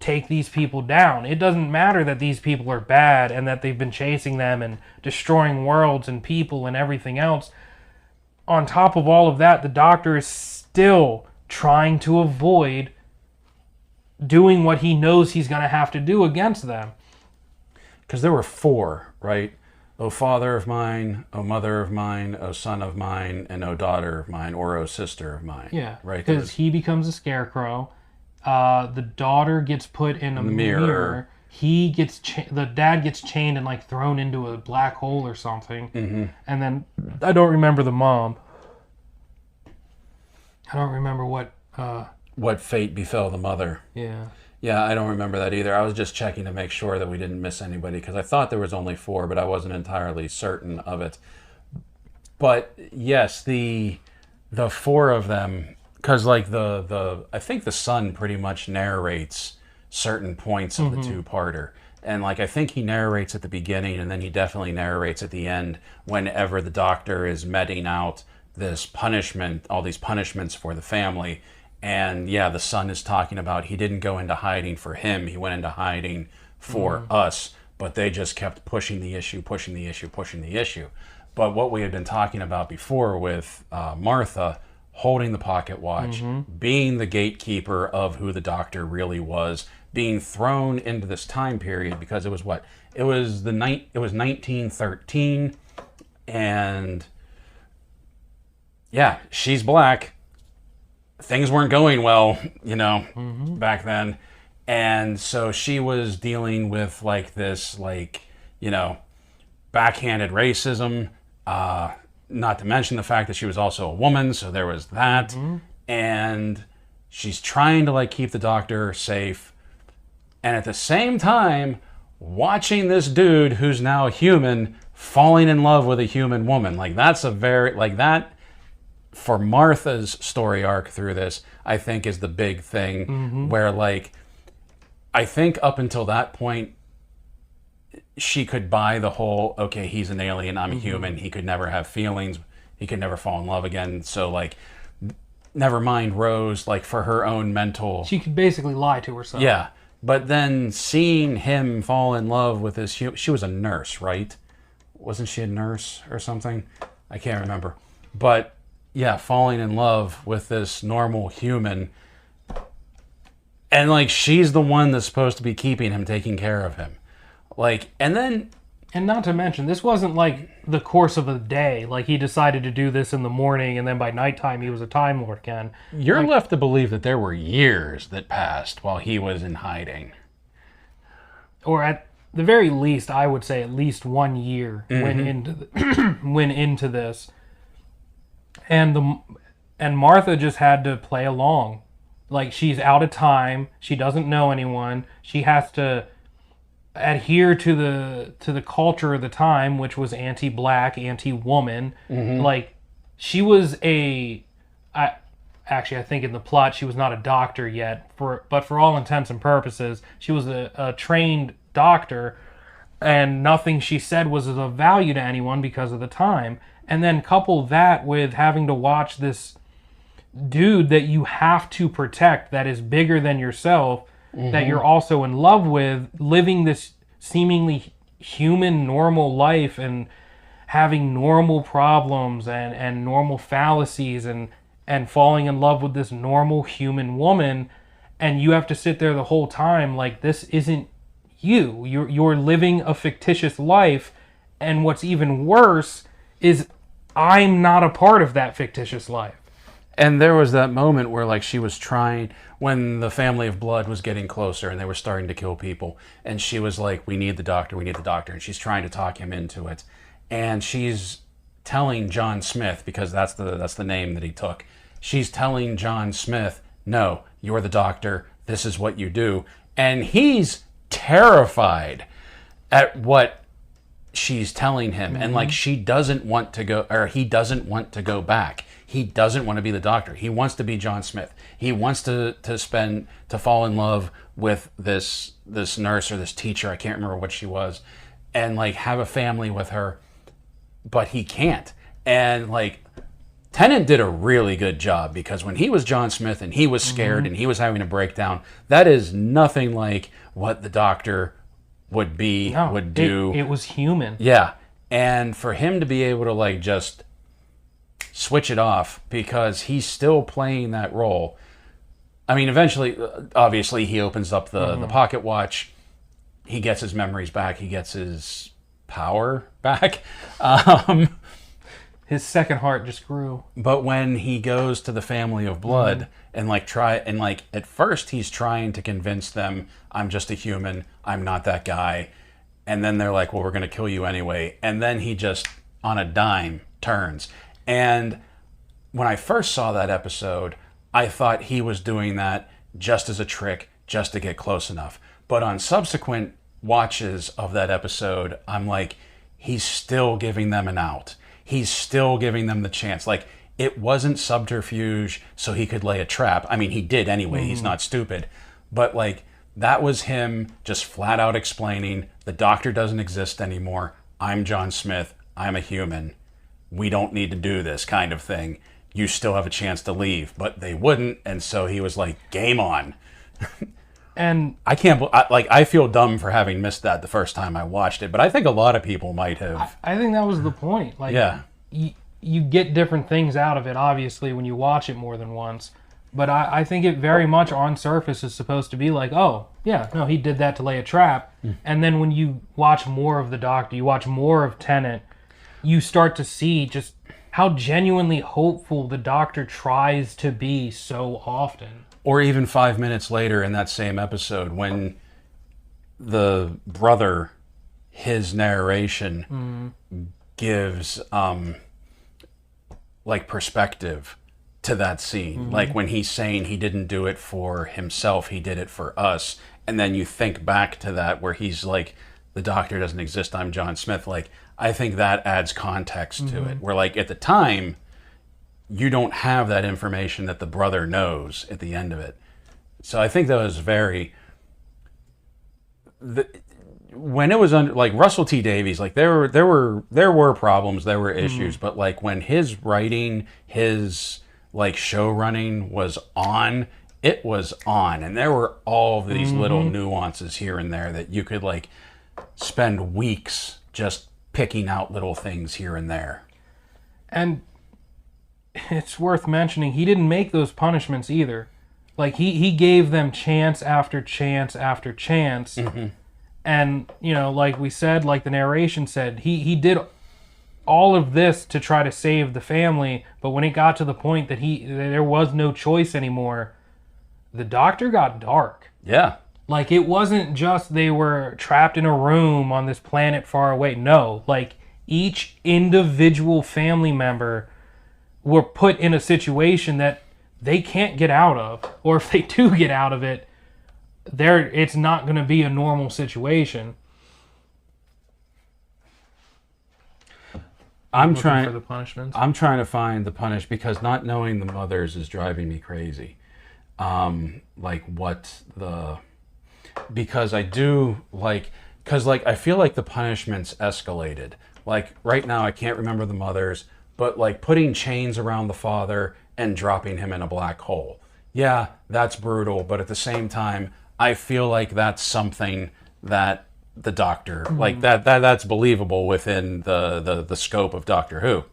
take these people down. It doesn't matter that these people are bad and that they've been chasing them and destroying worlds and people and everything else. On top of all of that, the doctor is still trying to avoid doing what he knows he's going to have to do against them. Because there were four, right? O Father of mine, O Mother of mine, O Son of mine, and O Daughter of mine, or O Sister of mine. Yeah, right. Because he becomes a scarecrow. The daughter gets put in a mirror. The dad gets chained and like thrown into a black hole or something. Mm-hmm. And then I don't remember the mom. I don't remember what fate befell the mother. Yeah, I don't remember that either. I was just checking to make sure that we didn't miss anybody, because I thought there was only four, but I wasn't entirely certain of it. But yes, the four of them, because like I think the son pretty much narrates certain points of the two-parter. And like I think he narrates at the beginning, and then he definitely narrates at the end whenever the doctor is meting out this punishment, all these punishments for the family. And yeah, the son is talking about he didn't go into hiding for him, he went into hiding for us, but they just kept pushing the issue. But what we had been talking about before with Martha holding the pocket watch, being the gatekeeper of who the doctor really was, being thrown into this time period, because it was 1913, and yeah, she's black. things weren't going well, back then. And so she was dealing with like this, like, backhanded racism, not to mention the fact that she was also a woman, so there was that. And she's trying to like keep the doctor safe, and at the same time watching this dude who's now a human falling in love with a human woman. Like, that's a very, like, that for Martha's story arc through this, I think is the big thing, where like, I think up until that point she could buy the whole, okay, he's an alien, I'm a human, he could never have feelings, he could never fall in love again, so like, never mind Rose, like, for her own mental... She could basically lie to herself. Yeah, but then seeing him fall in love with this... She was a nurse, right? Wasn't she a nurse or something? I can't remember. But, yeah, falling in love with this normal human. And, like, she's the one that's supposed to be keeping him, taking care of him. Like, and then... And not to mention, this wasn't like the course of a day. Like, he decided to do this in the morning, and then by nighttime he was a Time Lord again. You're left to believe that there were years that passed while he was in hiding. Or at the very least, I would say at least 1 year went into this. And Martha just had to play along. Like, she's out of time. She doesn't know anyone. She has to adhere to the culture of the time, which was anti-black, anti-woman. Like, she was I think in the plot she was not a doctor yet, but for all intents and purposes she was a trained doctor, and nothing she said was of value to anyone because of the time. And then couple that with having to watch this dude that you have to protect, that is bigger than yourself, that you're also in love with, living this seemingly human, normal life and having normal problems and normal fallacies and falling in love with this normal human woman, and you have to sit there the whole time like, this isn't you. You're living a fictitious life, and what's even worse is I'm not a part of that fictitious life. And there was that moment where, like, she was trying, when the family of blood was getting closer and they were starting to kill people, and she was like, we need the doctor, and she's trying to talk him into it. And she's telling John Smith, because that's the name that he took, she's telling John Smith, no, you're the doctor, this is what you do. And he's terrified at what she's telling him. And like, she doesn't want to go, or he doesn't want to go back. He doesn't want to be the doctor. He wants to be John Smith. He wants to fall in love with this nurse or this teacher, I can't remember what she was, and like have a family with her, but he can't. And like, Tennant did a really good job, because when he was John Smith and he was scared and he was having a breakdown, that is nothing like what the doctor would do. It was human. Yeah. And for him to be able to like just switch it off, because he's still playing that role. I mean, eventually, obviously, he opens up the pocket watch. He gets his memories back. He gets his power back. His second heart just grew. But when he goes to the family of blood and at first he's trying to convince them, I'm just a human, I'm not that guy. And then they're like, well, we're going to kill you anyway. And then he just, on a dime, turns. And when I first saw that episode, I thought he was doing that just as a trick, just to get close enough. But on subsequent watches of that episode, I'm like, he's still giving them an out. He's still giving them the chance. Like, it wasn't subterfuge so he could lay a trap. I mean, he did anyway. He's not stupid. But like, that was him just flat out explaining, the doctor doesn't exist anymore. I'm John Smith. I'm a human. We don't need to do this kind of thing. You still have a chance to leave. But they wouldn't, and so he was like, game on. And I I feel dumb for having missed that the first time I watched it, but I think a lot of people might have. I think that was the point. Like, yeah. You get different things out of it, obviously, when you watch it more than once. But I think it very much on surface is supposed to be like, oh, yeah, no, he did that to lay a trap. And then when you watch more of the Doctor, you watch more of Tennant, you start to see just how genuinely hopeful the doctor tries to be so often. Or even 5 minutes later in that same episode when the brother, his narration gives like perspective to that scene. Like when he's saying he didn't do it for himself, he did it for us. And then you think back to that where he's like, the doctor doesn't exist, I'm John Smith. Like, I think that adds context to it. Where like at the time, you don't have that information that the brother knows at the end of it. So I think that was very... when it was under, like Russell T Davies, like there were problems, there were issues, but like when his writing, his like show running was on, it was on, and there were all of these little nuances here and there that you could like spend weeks just picking out little things here and there. And it's worth mentioning, he didn't make those punishments either. Like he gave them chance after chance after chance. And, you know, like we said, like the narration said, he did all of this to try to save the family, but when it got to the point that there was no choice anymore, the doctor got dark. Yeah. Like, it wasn't just they were trapped in a room on this planet far away. No, like, each individual family member were put in a situation that they can't get out of. Or if they do get out of it, it's not going to be a normal situation. I'm trying for the punishments. I'm trying to find the punish because not knowing the mothers is driving me crazy. Because I do like, because like I feel like the punishments escalated. Like right now I can't remember the mothers, but like putting chains around the father and dropping him in a black hole. Yeah, that's brutal, but at the same time, I feel like that's something that the doctor, like that's believable within the scope of Doctor Who.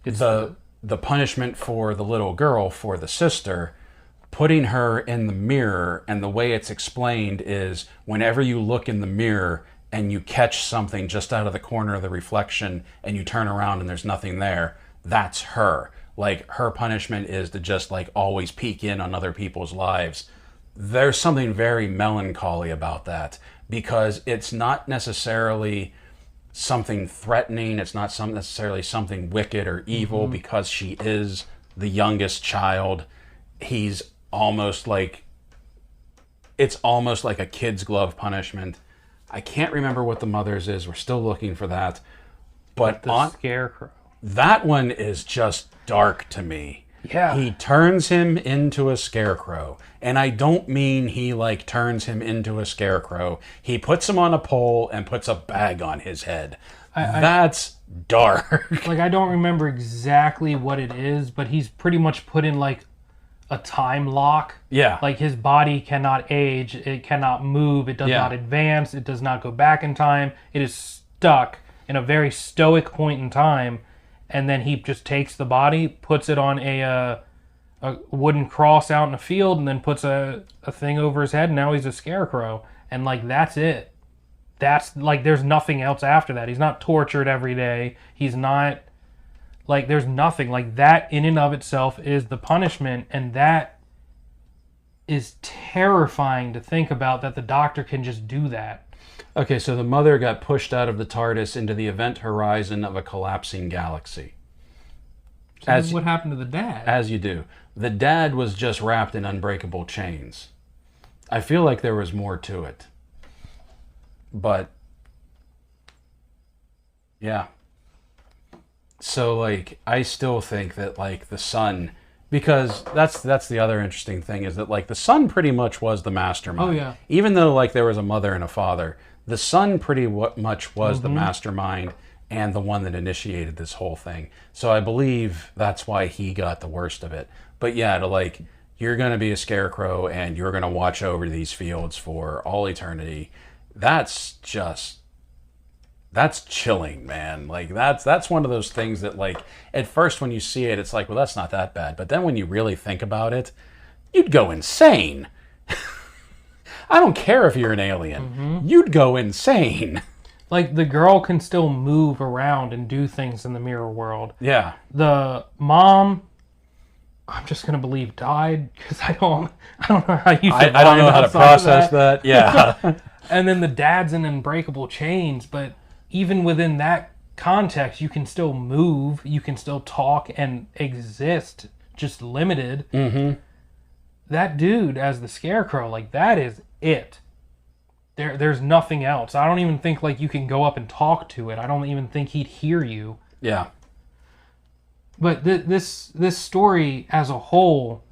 The punishment for the little girl, for the sister, putting her in the mirror, and the way it's explained is whenever you look in the mirror and you catch something just out of the corner of the reflection and you turn around and there's nothing there, that's her. Like, her punishment is to just like always peek in on other people's lives. There's something very melancholy about that because it's not necessarily something threatening. It's not necessarily something wicked or evil because she is the youngest child. It's almost like a kid's glove punishment. I can't remember what the mother's is. We're still looking for that. But the scarecrow. That one is just dark to me. Yeah. He turns him into a scarecrow. And I don't mean he like turns him into a scarecrow. He puts him on a pole and puts a bag on his head. That's dark. Like, I don't remember exactly what it is, but he's pretty much put in like a time lock. Yeah. Like, his body cannot age, it cannot move, it does not advance, it does not go back in time. It is stuck in a very stoic point in time, and then he just takes the body, puts it on a wooden cross out in the field, and then puts a thing over his head, and now he's a scarecrow. And like, that's it. That's like, there's nothing else after that. He's not tortured every day. He's not... Like, there's nothing. Like, that in and of itself is the punishment, and that is terrifying to think about, that the doctor can just do that. Okay, so the mother got pushed out of the TARDIS into the event horizon of a collapsing galaxy. So what happened to the dad? As you do. The dad was just wrapped in unbreakable chains. I feel like there was more to it. But, yeah. So, like, I still think that, like, the son, because that's the other interesting thing, is that, like, the son pretty much was the mastermind. Oh, yeah. Even though, like, there was a mother and a father, the son pretty much was the mastermind and the one that initiated this whole thing. So I believe that's why he got the worst of it. But yeah, to like, you're going to be a scarecrow and you're going to watch over these fields for all eternity. That's chilling, man. Like, that's one of those things that, like, at first when you see it, it's like, well, that's not that bad. But then when you really think about it, you'd go insane. I don't care if you're an alien. You'd go insane. Like, the girl can still move around and do things in the mirror world. Yeah. The mom, I'm just gonna believe died because I don't know how you. I don't know how to process that. Yeah. And then the dad's in unbreakable chains, but even within that context, you can still move, you can still talk and exist, just limited. Mm-hmm. That dude as the Scarecrow, like, that is it. There's nothing else. I don't even think like you can go up and talk to it. I don't even think he'd hear you. Yeah. But this story as a whole,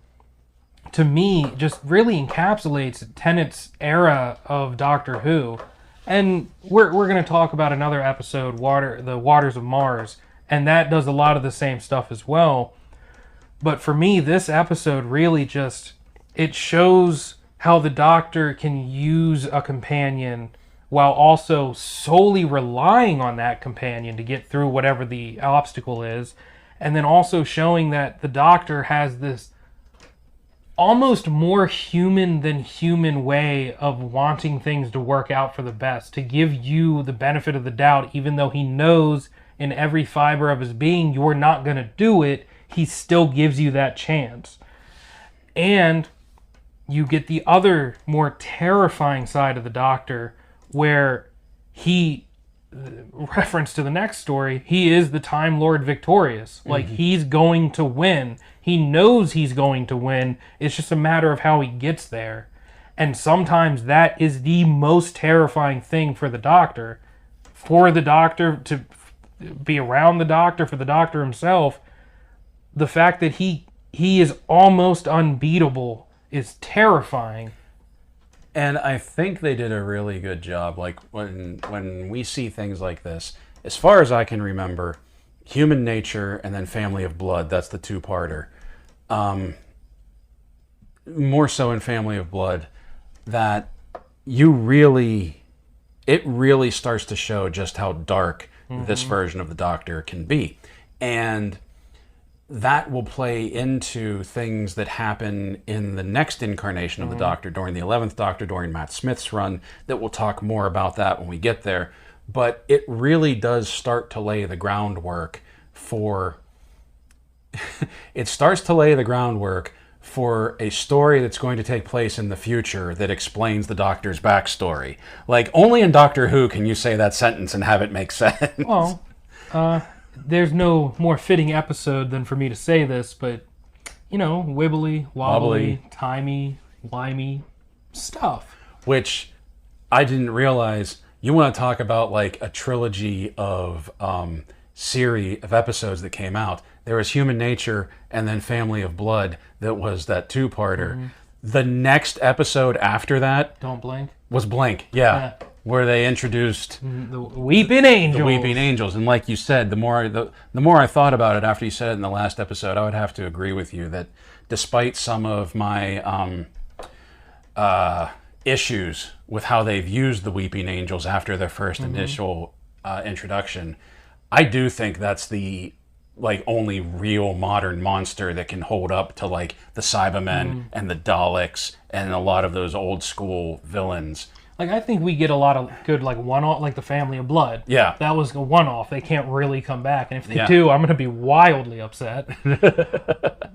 to me, just really encapsulates Tennant's era of Doctor Who. And we're going to talk about another episode, The Waters of Mars, and that does a lot of the same stuff as well. But for me, this episode really just, it shows how the Doctor can use a companion while also solely relying on that companion to get through whatever the obstacle is. And then also showing that the Doctor has this almost more human than human way of wanting things to work out for the best, to give you the benefit of the doubt, even though he knows in every fiber of his being you're not going to do it, he still gives you that chance. And you get the other more terrifying side of the Doctor, where he, reference to the next story, he is the Time Lord victorious. Like, he's going to win. He knows he's going to win. It's just a matter of how he gets there. And sometimes that is the most terrifying thing for the Doctor. For the Doctor to be around the Doctor, for the Doctor himself, the fact that he is almost unbeatable is terrifying. And I think they did a really good job. Like, when we see things like this, as far as I can remember, Human Nature and then Family of Blood, that's the two-parter. More so in Family of Blood, that it really starts to show just how dark this version of the Doctor can be. And that will play into things that happen in the next incarnation of the Doctor, during the 11th Doctor, during Matt Smith's run, that we'll talk more about that when we get there. But it really does start to lay the groundwork for... it starts to lay the groundwork for a story that's going to take place in the future that explains the Doctor's backstory. Like, only in Doctor Who can you say that sentence and have it make sense. Well, there's no more fitting episode than for me to say this, but, you know, wibbly, wobbly, timey, limey stuff. Which I didn't realize. You want to talk about like a trilogy of series of episodes that came out. There was Human Nature and then Family of Blood that was that two-parter. The next episode after that... Don't Blink? Was Blink, yeah. Where they introduced the Weeping Angels. The Weeping Angels. And like you said, the more I thought about it after you said it in the last episode, I would have to agree with you that despite some of my issues with how they've used the Weeping Angels after their first initial introduction, I do think that's the only real modern monster that can hold up to like the Cybermen and the Daleks and a lot of those old school villains. Like, I think we get a lot of good, like, one-off, like the Family of Blood. Yeah. That was a one-off. They can't really come back. And if they do, I'm going to be wildly upset.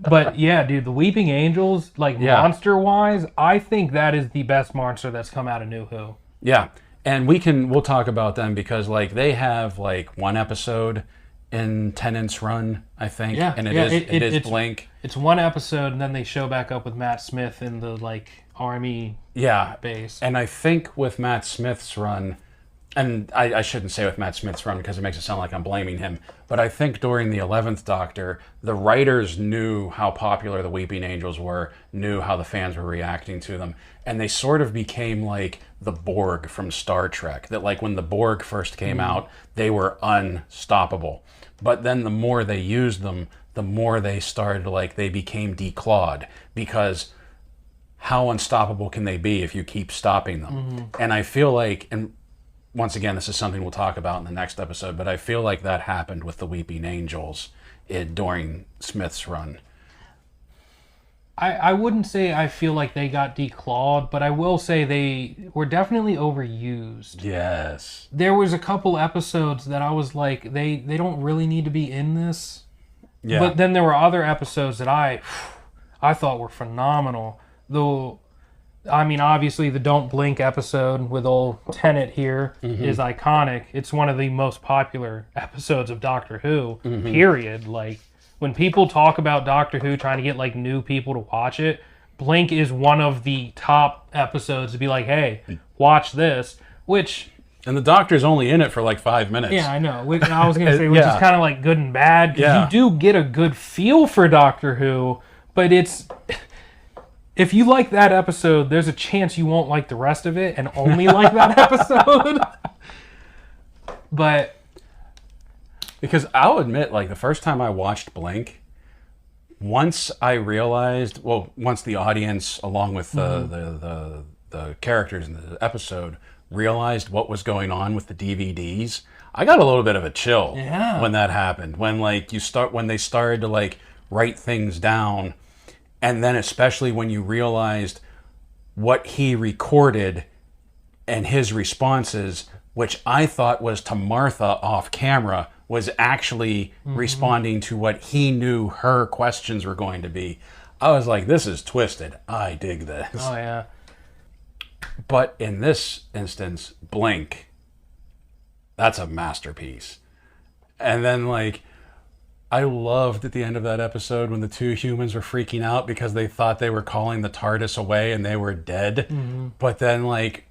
But, yeah, dude, the Weeping Angels, monster-wise, I think that is the best monster that's come out of New Who. Yeah. And we'll talk about them because, like, they have, like, one episode in Tennant's run, I think. Yeah. And it is Blink. It's one episode, and then they show back up with Matt Smith in the, like, army base. And I think with Matt Smith's run, and I shouldn't say with Matt Smith's run because it makes it sound like I'm blaming him, but I think during the 11th Doctor, the writers knew how popular the Weeping Angels were, knew how the fans were reacting to them, and they sort of became like the Borg from Star Trek, that like when the Borg first came out, they were unstoppable. But then the more they used them, the more they started, like, they became declawed, because how unstoppable can they be if you keep stopping them? And I feel like, and once again, this is something we'll talk about in the next episode, but I feel like that happened with the Weeping Angels during Smith's run. I wouldn't say I feel like they got declawed, but I will say they were definitely overused. Yes. There was a couple episodes that I was like, they don't really need to be in this. Yeah. But then there were other episodes that I thought were phenomenal. Though, I mean, obviously the Don't Blink episode with old Tennant here is iconic. It's one of the most popular episodes of Doctor Who, period. Like, when people talk about Doctor Who trying to get, like, new people to watch it, Blink is one of the top episodes to be like, hey, watch this, which... And the Doctor's only in it for, like, 5 minutes. Yeah, I know. I was going to say, which is kind of, like, good and bad, because you do get a good feel for Doctor Who, but it's... If you like that episode, there's a chance you won't like the rest of it and only like that episode. But... Because I'll admit, like, the first time I watched Blink, once I realized, well, once the audience, along with the characters in the episode, realized what was going on with the DVDs, I got a little bit of a chill when that happened. When, like, when they started to, like, write things down, and then especially when you realized what he recorded and his responses, which I thought was to Martha off camera, was actually responding to what he knew her questions were going to be. I was like, this is twisted. I dig this. Oh, yeah. But in this instance, Blink, that's a masterpiece. And then, like, I loved at the end of that episode when the two humans were freaking out because they thought they were calling the TARDIS away and they were dead. But then, like,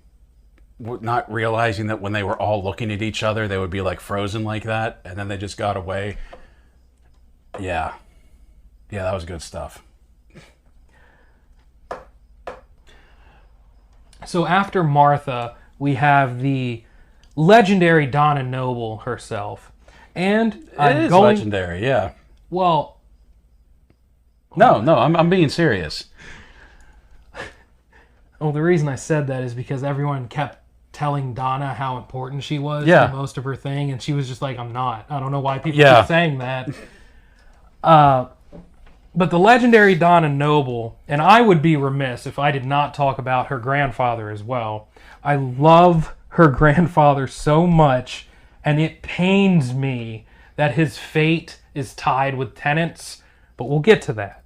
not realizing that when they were all looking at each other, they would be, like, frozen like that. And then they just got away. Yeah. Yeah, that was good stuff. So after Martha, we have the legendary Donna Noble herself. And It is legendary, yeah. Well... No, I'm being serious. Well, the reason I said that is because everyone kept telling Donna how important she was to most of her thing, and she was just like, I'm not. I don't know why people keep saying that. But the legendary Donna Noble, and I would be remiss if I did not talk about her grandfather as well. I love her grandfather so much, and it pains me that his fate is tied with Tennant's, but we'll get to that.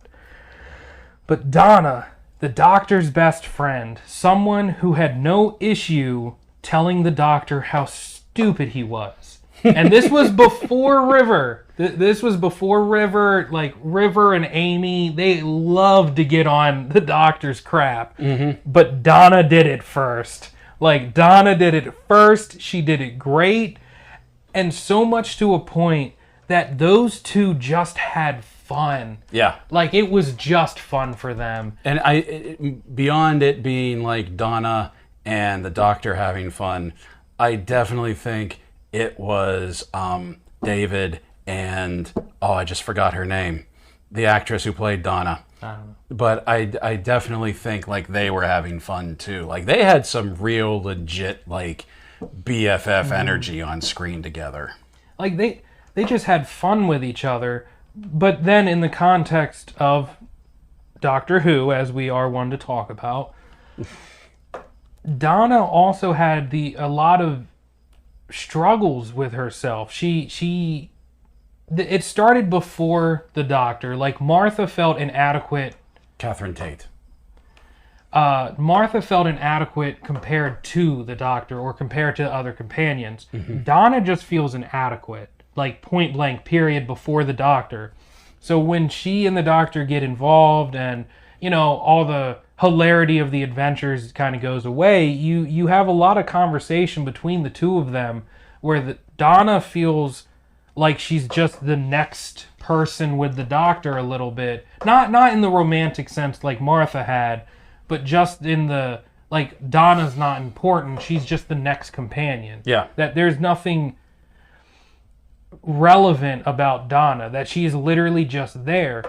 But Donna, the Doctor's best friend, someone who had no issue telling the Doctor how stupid he was. And this was before River. This was before River. Like, River and Amy, they loved to get on the Doctor's crap. But Donna did it first. Like, Donna did it first. She did it great. And so much to a point that those two just had fun. Yeah. Like, it was just fun for them. And beyond it being like Donna and the Doctor having fun, I definitely think it was David and, I just forgot her name, the actress who played Donna. I don't know. But I definitely think, like, they were having fun too. Like, they had some real legit, like, BFF energy on screen together. Like, they just had fun with each other. But then in the context of Doctor Who, as we are one to talk about, Donna also had a lot of struggles with herself. It started before the Doctor. Like, Martha felt inadequate. Catherine Tate. Martha felt inadequate compared to the Doctor or compared to other companions. Donna just feels inadequate. Like, point blank, period, before the Doctor. So when she and the Doctor get involved and, you know, all the hilarity of the adventures kind of goes away, you have a lot of conversation between the two of them where Donna feels like she's just the next person with the Doctor a little bit. Not in the romantic sense like Martha had, but just in the, like, Donna's not important, she's just the next companion. Yeah. That there's nothing relevant about Donna, that she's literally just there.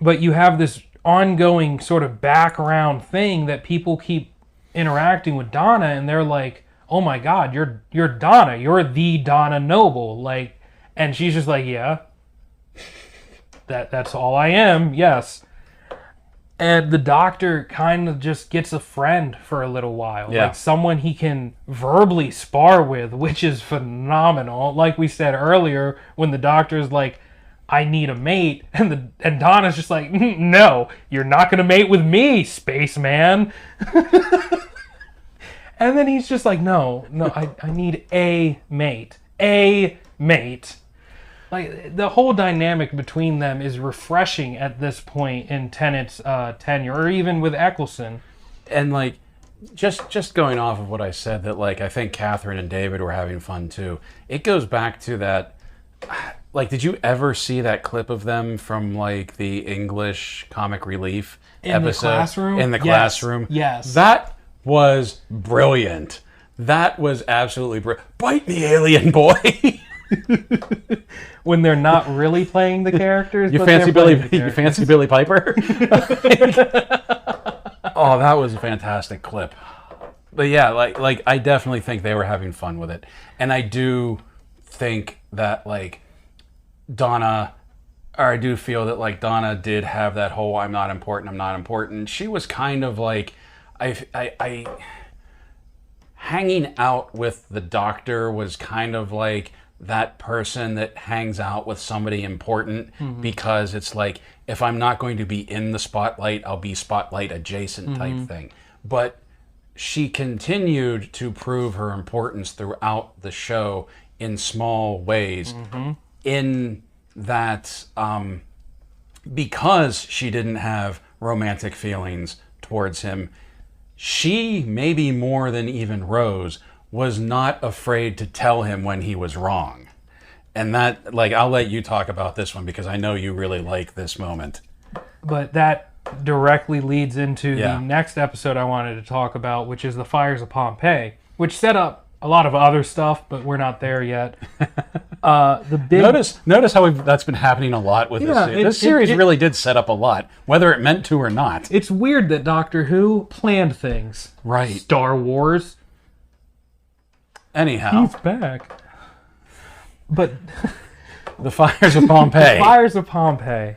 But you have this ongoing sort of background thing that people keep interacting with Donna, and they're like, oh my god, you're Donna, you're the Donna Noble, like, and she's just like, yeah, that's all I am, yes. And the doctor kind of just gets a friend for a little while. Yeah. Like someone he can verbally spar with, which is phenomenal. Like we said earlier, when the doctor's like, I need a mate. And Donna's just like, no, you're not going to mate with me, spaceman. And then he's just like, no, I need a mate. A mate. Like, the whole dynamic between them is refreshing at this point in Tennant's tenure, or even with Eccleston. And, like, just going off of what I said, that, like, I think Catherine and David were having fun, too. It goes back to that, like, did you ever see that clip of them from, like, the English Comic Relief In the episode? classroom? In the Yes. classroom? Yes. That was brilliant. That was absolutely brilliant. Bite me, alien boy! When they're not really playing the characters, You but fancy they're Billy? playing the You characters. fancy Billy Piper? Oh, that was a fantastic clip. But yeah, like I definitely think they were having fun with it, and I do think that like Donna, or I do feel that like Donna did have that whole I'm not important. She was kind of like I hanging out with the doctor was kind of like that person that hangs out with somebody important, because it's like, if I'm not going to be in the spotlight, I'll be spotlight adjacent type thing. But she continued to prove her importance throughout the show in small ways, in that because she didn't have romantic feelings towards him, she, maybe more than even Rose, was not afraid to tell him when he was wrong. And that, like, I'll let you talk about this one because I know you really like this moment. But that directly leads into Yeah. the next episode I wanted to talk about, which is the Fires of Pompeii, which set up a lot of other stuff, but we're not there yet. The big Notice how that's been happening a lot with this series. This series really did set up a lot, whether it meant to or not. It's weird that Doctor Who planned things. Right. Star Wars. Anyhow, He's back. But the Fires of Pompeii. Fires of Pompeii.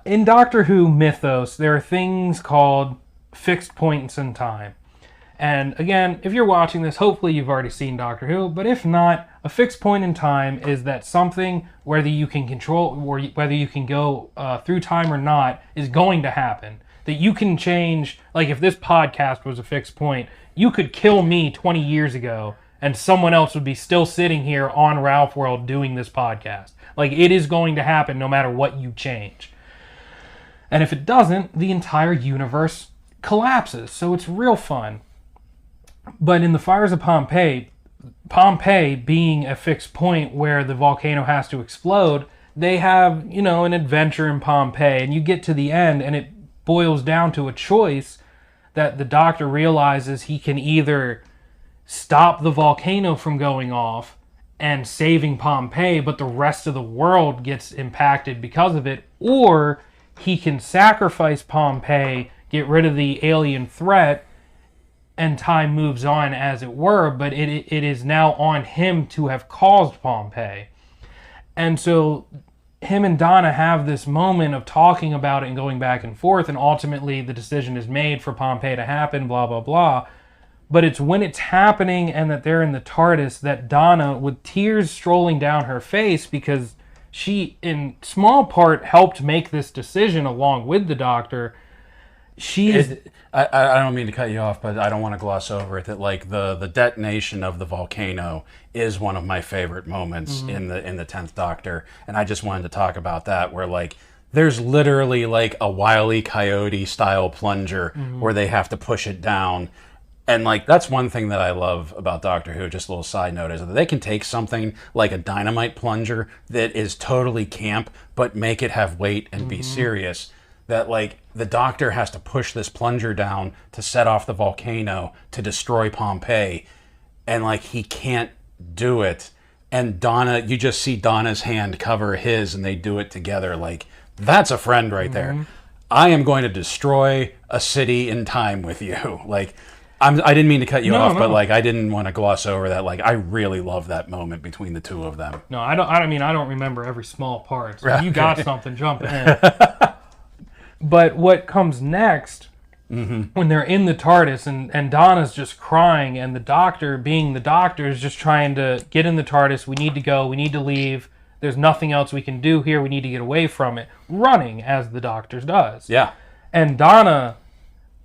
In Doctor Who mythos, there are things called fixed points in time. And again, if you're watching this, hopefully you've already seen Doctor Who. But if not, a fixed point in time is that something, whether you can control or whether you can go through time or not, is going to happen. That you can change. Like if this podcast was a fixed point, you could kill me 20 years ago and someone else would be still sitting here on Ralph World doing this podcast. Like, it is going to happen no matter what you change. And if it doesn't, the entire universe collapses. So it's real fun. But in the Fires of Pompeii, Pompeii being a fixed point where the volcano has to explode, they have, an adventure in Pompeii. And you get to the end and it boils down to a choice that the Doctor realizes he can either stop the volcano from going off and saving Pompeii, but the rest of the world gets impacted because of it, or he can sacrifice Pompeii, get rid of the alien threat, and time moves on as it were, but it is now on him to have caused Pompeii. And so him and Donna have this moment of talking about it and going back and forth, and ultimately the decision is made for Pompeii to happen, blah, blah, blah. But it's when it's happening and that they're in the TARDIS that Donna, with tears strolling down her face, because she, in small part, helped make this decision along with the Doctor. I don't mean to cut you off, but I don't want to gloss over it. That like the detonation of the volcano is one of my favorite moments in the 10th Doctor, and I just wanted to talk about that. Where like there's literally like a Wile E. Coyote style plunger where they have to push it down. And, like, that's one thing that I love about Doctor Who, just a little side note, is that they can take something like a dynamite plunger that is totally camp, but make it have weight and be serious. That, like, the Doctor has to push this plunger down to set off the volcano to destroy Pompeii. And, like, he can't do it. And Donna, you just see Donna's hand cover his, and they do it together. Like, that's a friend right there. I am going to destroy a city in time with you. Like... I didn't mean to cut you off, but like I didn't want to gloss over that. Like I really love that moment between the two of them. No, I don't remember every small part. So if you got something, jump in. But what comes next, when they're in the TARDIS and Donna's just crying, and the doctor, being the doctor, is just trying to get in the TARDIS. We need to go. We need to leave. There's nothing else we can do here. We need to get away from it. Running, as the doctor does. Yeah. And Donna,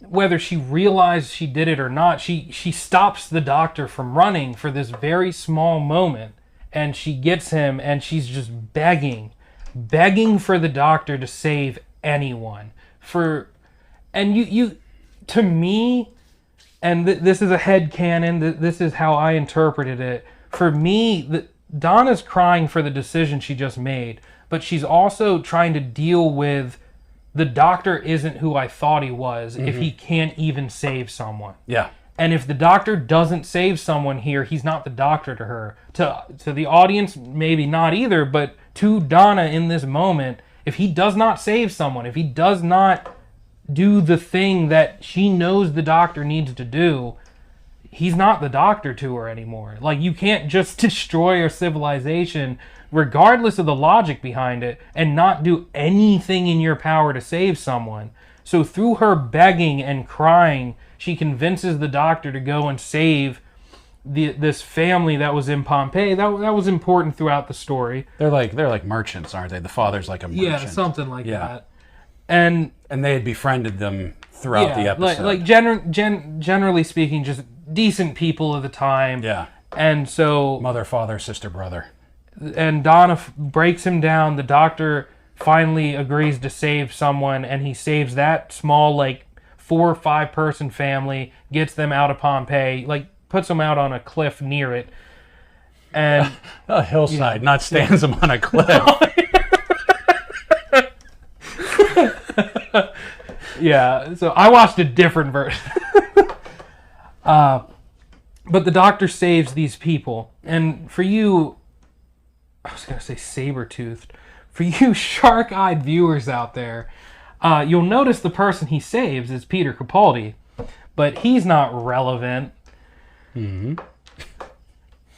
whether she realized she did it or not, she stops the doctor from running for this very small moment. And she gets him, and she's just begging for the doctor to save anyone. And you to me, and this is a headcanon, this is how I interpreted it. For me, Donna's crying for the decision she just made, but she's also trying to deal with the doctor isn't who I thought he was if he can't even save someone. Yeah. And if the doctor doesn't save someone here, he's not the doctor to her. To the audience, maybe not either, but to Donna in this moment, if he does not save someone, if he does not do the thing that she knows the doctor needs to do, he's not the doctor to her anymore. Like, you can't just destroy a civilization, regardless of the logic behind it, and not do anything in your power to save someone. So through her begging and crying, she convinces the doctor to go and save this family that was in Pompeii. That was important throughout the story. They're like merchants, aren't they? The father's like a merchant. Yeah, something like that. And they had befriended them throughout the episode. Generally speaking, just decent people of the time. Yeah. And so mother, father, sister, brother. And Donna breaks him down. The doctor finally agrees to save someone, and he saves that small, 4 or 5 person family, gets them out of Pompeii, puts them out on a cliff near it. And a hillside, not stands them on a cliff. Yeah, so I watched a different version. But the doctor saves these people. And for you, I was going to say saber-toothed. For you shark-eyed viewers out there, you'll notice the person he saves is Peter Capaldi. But he's not relevant. Mm-hmm.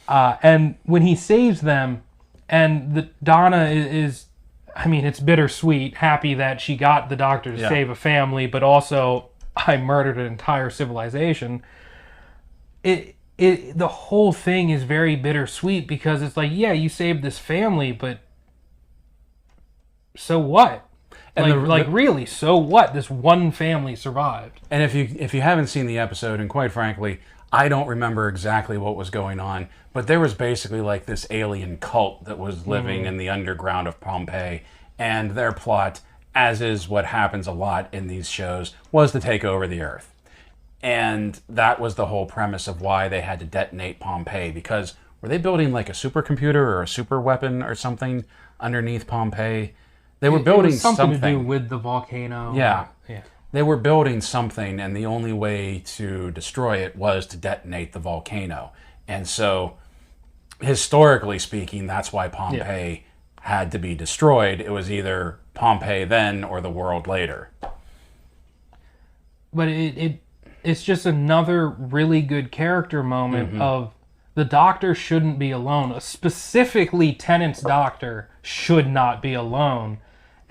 And when he saves them, and Donna is, it's bittersweet, happy that she got the doctor to save a family, but also I murdered an entire civilization. The whole thing is very bittersweet because it's you saved this family, but so what? And really, so what? This one family survived. And if you haven't seen the episode, and quite frankly, I don't remember exactly what was going on, but there was basically this alien cult that was living in the underground of Pompeii, and their plot, as is what happens a lot in these shows, was to take over the Earth. And that was the whole premise of why they had to detonate Pompeii, because were they building a supercomputer or a super weapon or something underneath Pompeii? They were building something to do with the volcano. Yeah. They were building something, and the only way to destroy it was to detonate the volcano. And so, historically speaking, that's why Pompeii had to be destroyed. It was either Pompeii then or the world later. But it's just another really good character moment of the doctor shouldn't be alone. Specifically, Tennant's doctor should not be alone.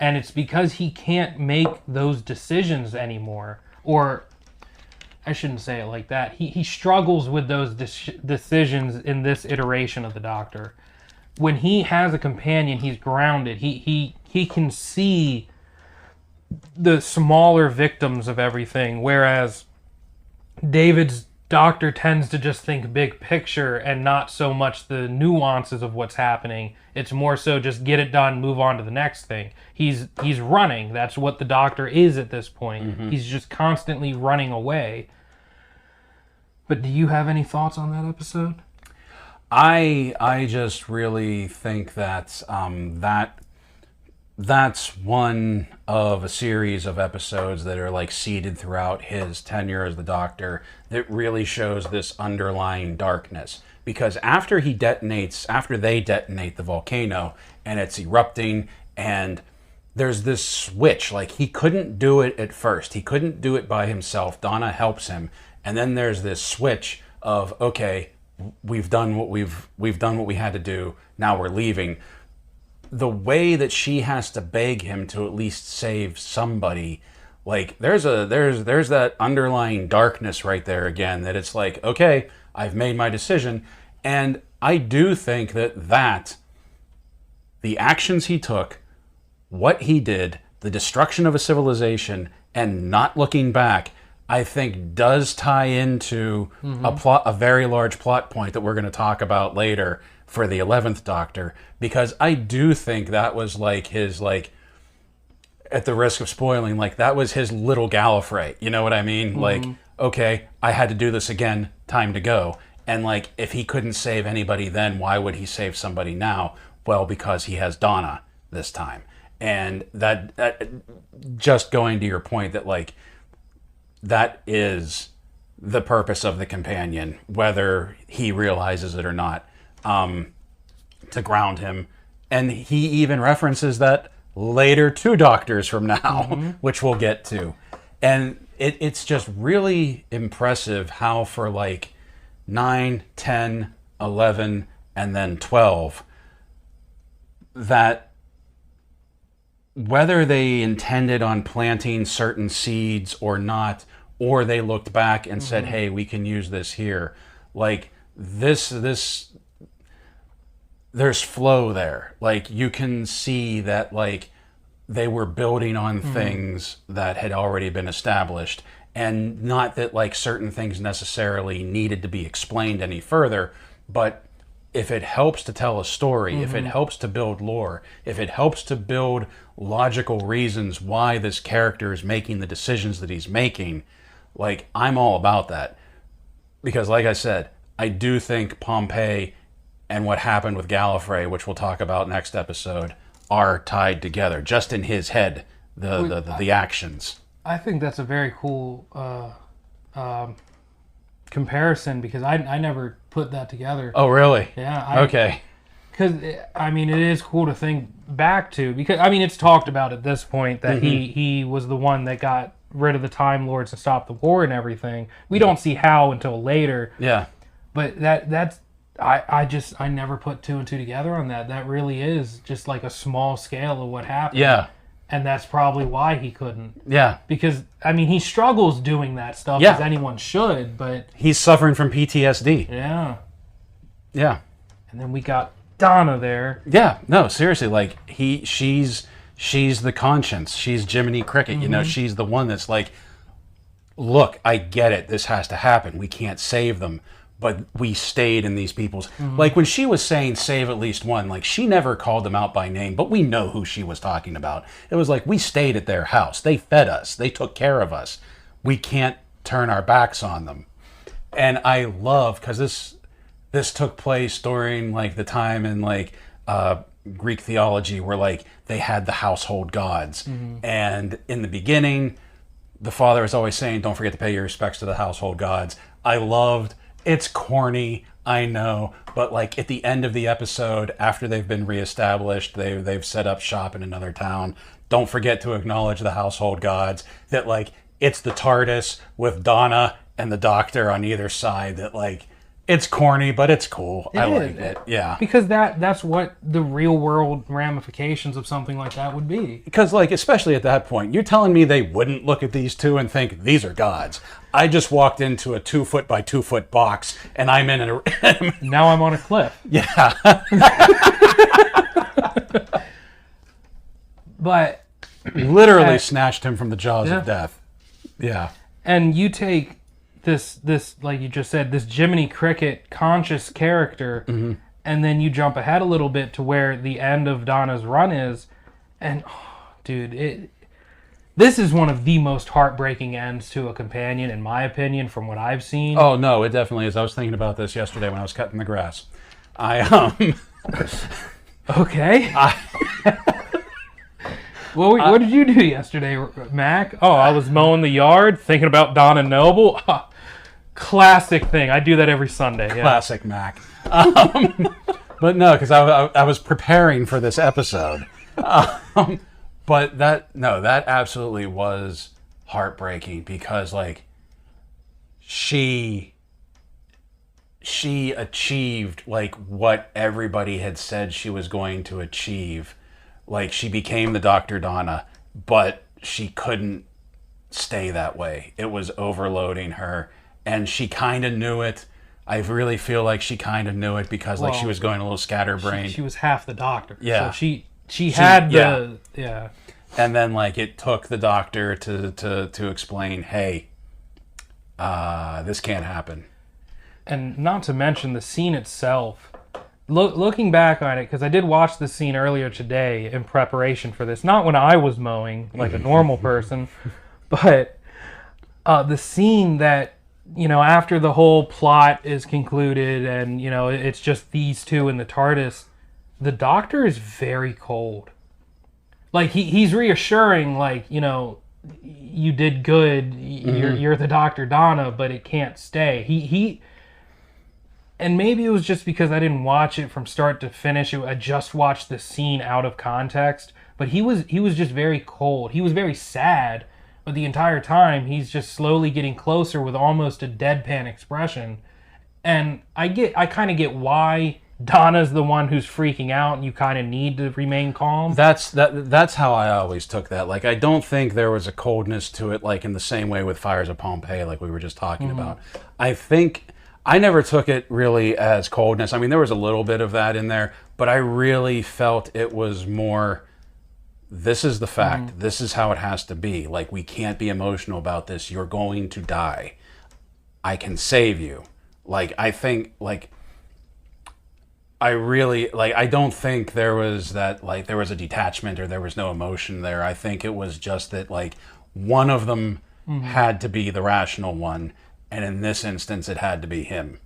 And it's because he can't make those decisions anymore. Or, I shouldn't say it like that. He struggles with those decisions in this iteration of the Doctor. When he has a companion, he's grounded. He can see the smaller victims of everything. Whereas David's Doctor tends to just think big picture and not so much the nuances of what's happening. It's more so just get it done, move on to the next thing. He's running. That's what the Doctor is at this point. He's just constantly running away. But do you have any thoughts on that episode? I just really think that that's one of a series of episodes that are seeded throughout his tenure as the Doctor that really shows this underlying darkness. Because after they detonate the volcano and it's erupting and there's this switch, he couldn't do it at first. He couldn't do it by himself. Donna helps him. And then there's this switch of, okay, we've done what we had to do. Now we're leaving. the way that she has to beg him to at least save somebody, like there's that underlying darkness right there again, that it's like, okay, I've made my decision. And I do think that the actions he took, what he did, the destruction of a civilization, and not looking back, I think does tie into a very large plot point that we're going to talk about later for the 11th Doctor, because I do think that was like his, like, at the risk of spoiling, like that was his little Gallifrey. You know what I mean? Like, okay, I had to do this again, time to go. And like, if he couldn't save anybody then, why would he save somebody now? Well, because he has Donna this time. And that just going to your point, that like, that is the purpose of the companion, whether he realizes it or not, to ground him. And he even references that later 2 Doctors from now, which we'll get to. And it's just really impressive how for like 9, 10, 11, and then 12, that whether they intended on planting certain seeds or not, or they looked back and said, hey, we can use this here. Like this, there's flow there. Like you can see that like they were building on things that had already been established, and not that like certain things necessarily needed to be explained any further, but if it helps to tell a story, if it helps to build lore, if it helps to build logical reasons why this character is making the decisions that he's making, like, I'm all about that. Because like I said, I do think Pompeii and what happened with Gallifrey, which we'll talk about next episode, are tied together, just in his head, the actions. I think that's a very cool comparison, because I never put that together. Oh, really? Yeah. Okay. Because, I mean, it is cool to think back to, because, I mean, it's talked about at this point that he was the one that got rid of the Time Lords and stopped the war and everything. We don't see how until later. Yeah. But that's... I never put 2 and 2 together on that. That really is just like a small scale of what happened. Yeah. And that's probably why he couldn't. Yeah. Because, I mean, he struggles doing that stuff, as anyone should, but... He's suffering from PTSD. Yeah. Yeah. And then we got Donna there. Yeah. No, seriously, like, she's the conscience. She's Jiminy Cricket, you know? She's the one that's like, look, I get it. This has to happen. We can't save them. But we stayed in these people's... Like, when she was saying save at least one, like, she never called them out by name, but we know who she was talking about. It was like, we stayed at their house. They fed us. They took care of us. We can't turn our backs on them. And I love, because this took place during, like, the time in, like, Greek theology where, like, they had the household gods. And in the beginning, the father was always saying, don't forget to pay your respects to the household gods. I loved... It's corny, I know, but like at the end of the episode, after they've been reestablished, they've set up shop in another town. Don't forget to acknowledge the household gods. That like it's the TARDIS with Donna and the Doctor on either side. That like it's corny, but it's cool. I like it. Yeah, because that's what the real world ramifications of something like that would be. Because like especially at that point, you're telling me they wouldn't look at these two and think these are gods. I just walked into a 2-foot by 2-foot box, and I'm in a... Now I'm on a cliff. Yeah. But... Literally snatched him from the jaws of death. Yeah. And you take this, like you just said, this Jiminy Cricket conscious character, and then you jump ahead a little bit to where the end of Donna's run is, and, oh, dude, this is one of the most heartbreaking ends to a companion, in my opinion, from what I've seen. Oh, no, it definitely is. I was thinking about this yesterday when I was cutting the grass. Okay. What did you do yesterday, Mac? Oh, I was mowing the yard, thinking about Donna Noble. Classic thing. I do that every Sunday. Yeah. Classic Mac. But no, because I was preparing for this episode. But that absolutely was heartbreaking, because like she achieved like what everybody had said she was going to achieve like she became the Dr. Donna, but she couldn't stay that way. It was overloading her, and she kind of knew it. I really feel like she kind of knew it because like she was going a little scatterbrained. She was half the Doctor. Yeah. So she had the And then like it took the Doctor to explain, hey, this can't happen. And not to mention the scene itself. Looking back on it, because I did watch the scene earlier today in preparation for this, not when I was mowing like a normal person, but the scene that, after the whole plot is concluded and, it's just these two in the TARDIS, the Doctor is very cold. Like, he's reassuring, like, you did good, you're the Dr. Donna, but it can't stay. And maybe it was just because I didn't watch it from start to finish. I just watched the scene out of context. But he was just very cold. He was very sad. But the entire time, he's just slowly getting closer with almost a deadpan expression. And I kind of get why Donna's the one who's freaking out and you kind of need to remain calm. That's how I always took that. Like, I don't think there was a coldness to it, like in the same way with Fires of Pompeii, like we were just talking about. I think... I never took it really as coldness. I mean, there was a little bit of that in there, but I really felt it was more, this is the fact. This is how it has to be. Like, we can't be emotional about this. You're going to die. I can save you. Like, I think, like, I really, like, I don't think there was that, like, there was a detachment or there was no emotion there. I think it was just that, like, one of them had to be the rational one. And in this instance, it had to be him.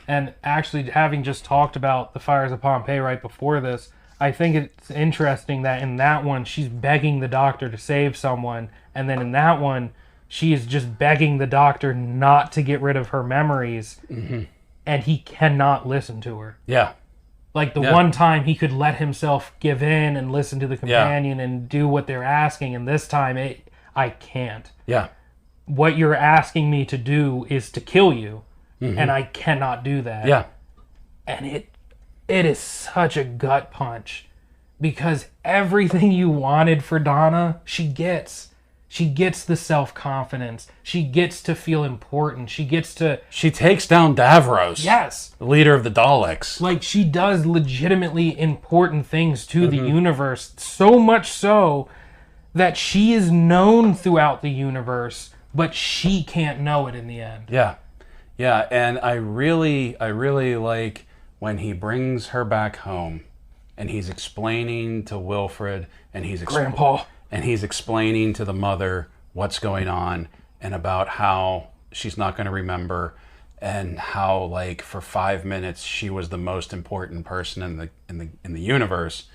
And actually, having just talked about the Fires of Pompeii right before this, I think it's interesting that in that one, she's begging the Doctor to save someone. And then in that one, she is just begging the Doctor not to get rid of her memories. And he cannot listen to her. Yeah. Like the one time he could let himself give in and listen to the companion and do what they're asking. And this time, I can't. Yeah. What you're asking me to do is to kill you, and I cannot do that. Yeah. And it is such a gut punch, because everything you wanted for Donna, she gets. She gets the self-confidence. She gets to feel important. She takes down Davros. Yes. The leader of the Daleks. Like, she does legitimately important things to the universe, so much so that she is known throughout the universe, but she can't know it in the end. Yeah. Yeah, and I really like when he brings her back home and he's explaining to Wilfred and he's explaining to the mother what's going on and about how she's not going to remember and how, like, for 5 minutes she was the most important person in the universe.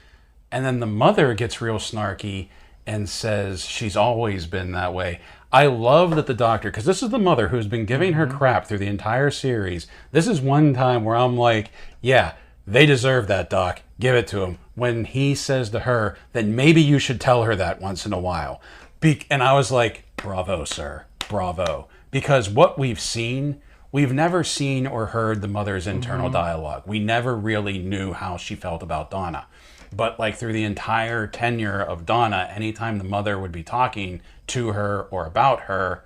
And then the mother gets real snarky and says she's always been that way. I love that the Doctor, because this is the mother who's been giving her crap through the entire series. This is one time where I'm like, yeah, they deserve that, Doc. Give it to them. When he says to her, then maybe you should tell her that once in a while. And I was like, bravo, sir. Bravo. Because what we've seen, we've never seen or heard the mother's internal dialogue. We never really knew how she felt about Donna. But like through the entire tenure of Donna, anytime the mother would be talking to her or about her,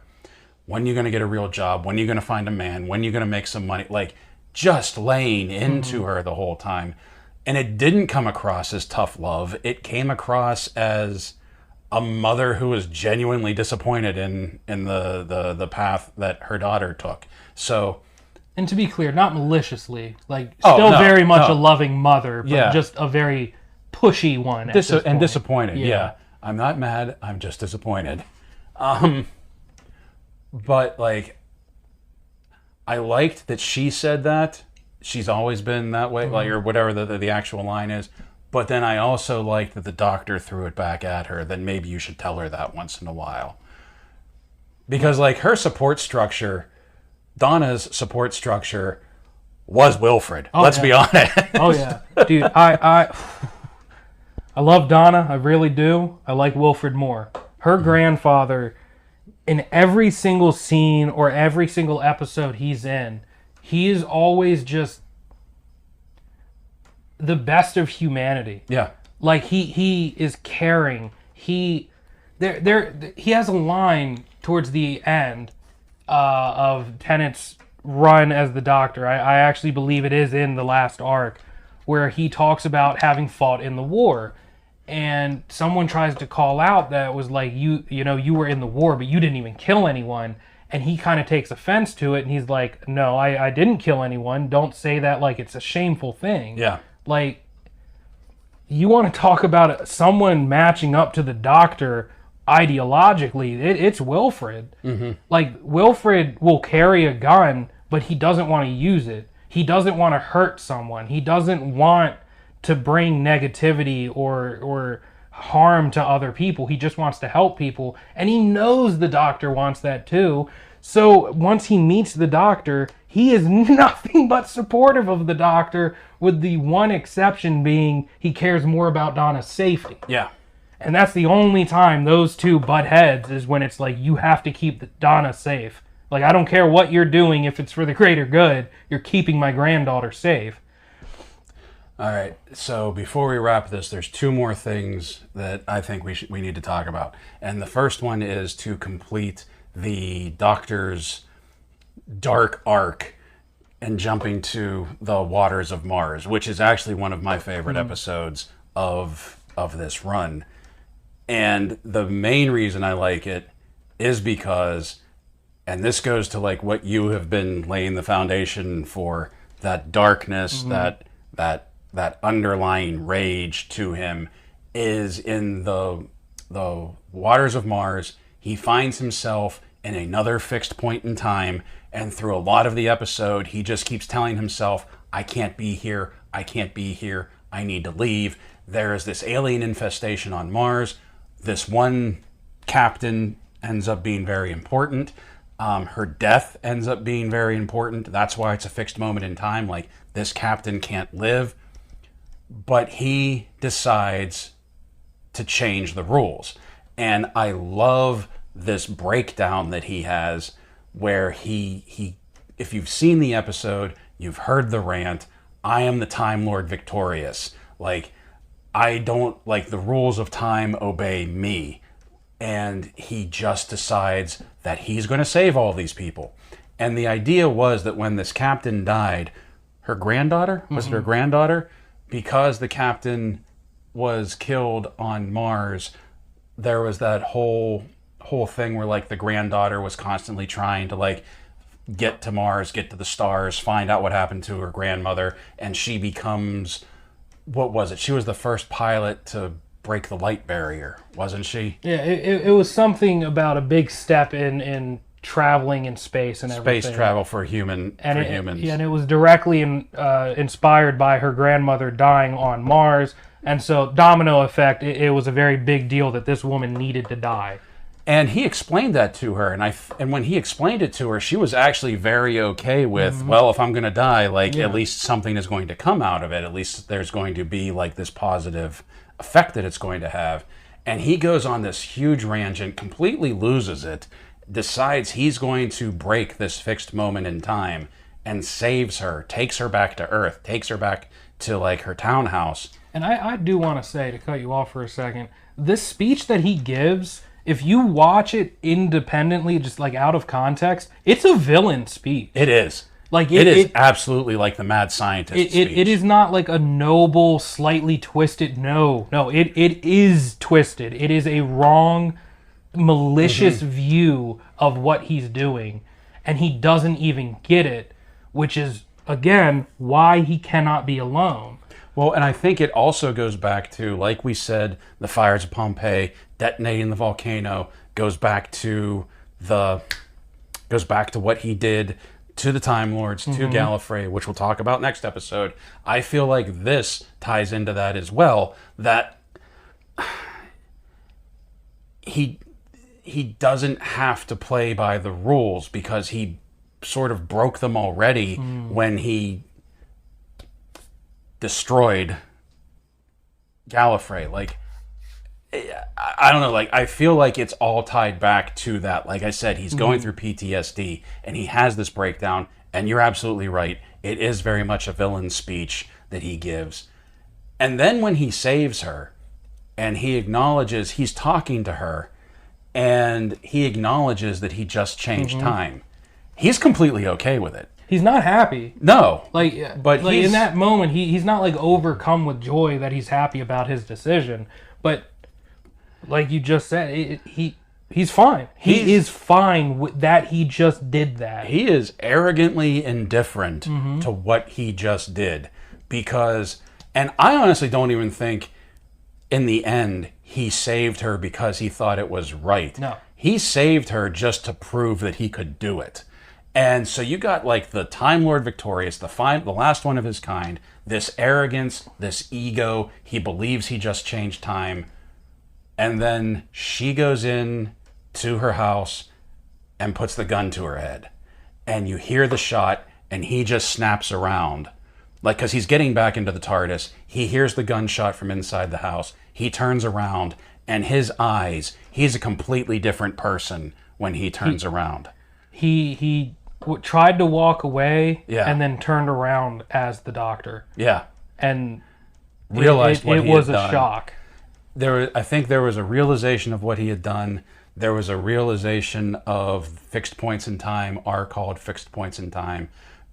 when are you going to get a real job? When are you going to find a man? When are you going to make some money? Like, just laying into her the whole time. And it didn't come across as tough love. It came across as a mother who was genuinely disappointed in the path that her daughter took. So, and to be clear, not maliciously, like still very much a loving mother, but just a very pushy one. And disappointed. Yeah. I'm not mad. I'm just disappointed. But like, I liked that she said that. She's always been that way, like, or whatever the actual line is. But then I also liked that the Doctor threw it back at her, that maybe you should tell her that once in a while. Because, like, her support structure, Donna's support structure was Wilfred. Let's be honest. Oh, yeah. Dude, I love Donna. I really do. I like Wilfred more. Her grandfather, in every single scene or every single episode he's in, he is always just the best of humanity. Yeah. Like he is caring. He has a line towards the end of Tennant's run as the Doctor. I actually believe it is in the last arc where he talks about having fought in the war. And someone tries to call out that was like, you were in the war, but you didn't even kill anyone. And he kind of takes offense to it, and he's like, no, I didn't kill anyone. Don't say that like it's a shameful thing. Yeah. Like, you want to talk about someone matching up to the Doctor ideologically, it's Wilfred. Mm-hmm. Like, Wilfred will carry a gun, but he doesn't want to use it. He doesn't want to hurt someone. He doesn't want to bring negativity or harm to other people. He just wants to help people, and he knows the Doctor wants that too. So once he meets the Doctor, he is nothing but supportive of the Doctor, with the one exception being he cares more about Donna's safety. Yeah. And that's the only time those two butt heads, is when it's like, you have to keep Donna safe. Like, I don't care what you're doing, if it's for the greater good, you're keeping my granddaughter safe. All right, so before we wrap this, there's two more things that I think we need to talk about. And the first one is to complete the Doctor's dark arc and jumping to the waters of Mars, which is actually one of my favorite episodes of this run. And the main reason I like it is because, and this goes to like what you have been laying the foundation for, that darkness, that underlying rage to him, is in the waters of Mars. He finds himself in another fixed point in time, and through a lot of the episode, he just keeps telling himself, I can't be here, I can't be here, I need to leave. There is this alien infestation on Mars. This one captain ends up being very important. Her death ends up being very important. That's why it's a fixed moment in time. Like, this captain can't live. But he decides to change the rules. And I love this breakdown that he has, where he if you've seen the episode, you've heard the rant, I am the Time Lord victorious. Like, I don't, like, the rules of time obey me. And he just decides that he's going to save all these people. And the idea was that when this captain died, her granddaughter, was it her granddaughter? Because the captain was killed on Mars, there was that whole thing where, like, the granddaughter was constantly trying to, like, get to Mars, get to the stars, find out what happened to her grandmother, and she becomes, what was it? She was the first pilot to break the light barrier, wasn't she? Yeah, it was something about a big step in traveling in space and everything. Space travel for humans. Yeah, and it was directly inspired by her grandmother dying on Mars. And so, domino effect, it was a very big deal that this woman needed to die. And he explained that to her, and when he explained it to her, she was actually very okay with, well, if I'm going to die, like, at least something is going to come out of it. At least there's going to be, like, this positive effect that it's going to have. And he goes on this huge rant and completely loses it, decides he's going to break this fixed moment in time, and saves her, takes her back to Earth, takes her back to, like, her townhouse. And I do want to say, to cut you off for a second, this speech that he gives, if you watch it independently, just like out of context, it's a villain speech. It is. Like, it is absolutely like the mad scientist speech. It is not like a noble, slightly twisted. No, it is twisted. It is a wrong, malicious view of what he's doing, and he doesn't even get it, which is, again, why he cannot be alone. Well, and I think it also goes back to, like we said, the fires of Pompeii, detonating the volcano, goes back to what he did to the Time Lords, to Gallifrey, which we'll talk about next episode. I feel like this ties into that as well, that he doesn't have to play by the rules, because he sort of broke them already when he destroyed Gallifrey. Like, I don't know, like, I feel like it's all tied back to that. Like I said, he's going through PTSD, and he has this breakdown, and you're absolutely right. It is very much a villain speech that he gives. And then when he saves her, and he acknowledges he's talking to her, and he acknowledges that he just changed time. He's completely okay with it. He's not happy. No. But in that moment, he's not like overcome with joy that he's happy about his decision. But like you just said, he's fine. He is fine with that he just did that. He is arrogantly indifferent to what he just did. Because, and I honestly don't even think in the end he saved her because he thought it was right. No. He saved her just to prove that he could do it. And so you got like the Time Lord victorious, the last one of his kind, this arrogance, this ego, he believes he just changed time. And then she goes in to her house and puts the gun to her head. And you hear the shot and he just snaps around. Like, because he's getting back into the TARDIS. He hears the gunshot from inside the house. He turns around and his eyes, he's a completely different person when he turns around. He tried to walk away Yeah. and then turned around as the Doctor. Yeah. And Realized what it he was had a done. shock. I think there was a realization of what he had done. There was a realization of fixed points in time are called fixed points in time,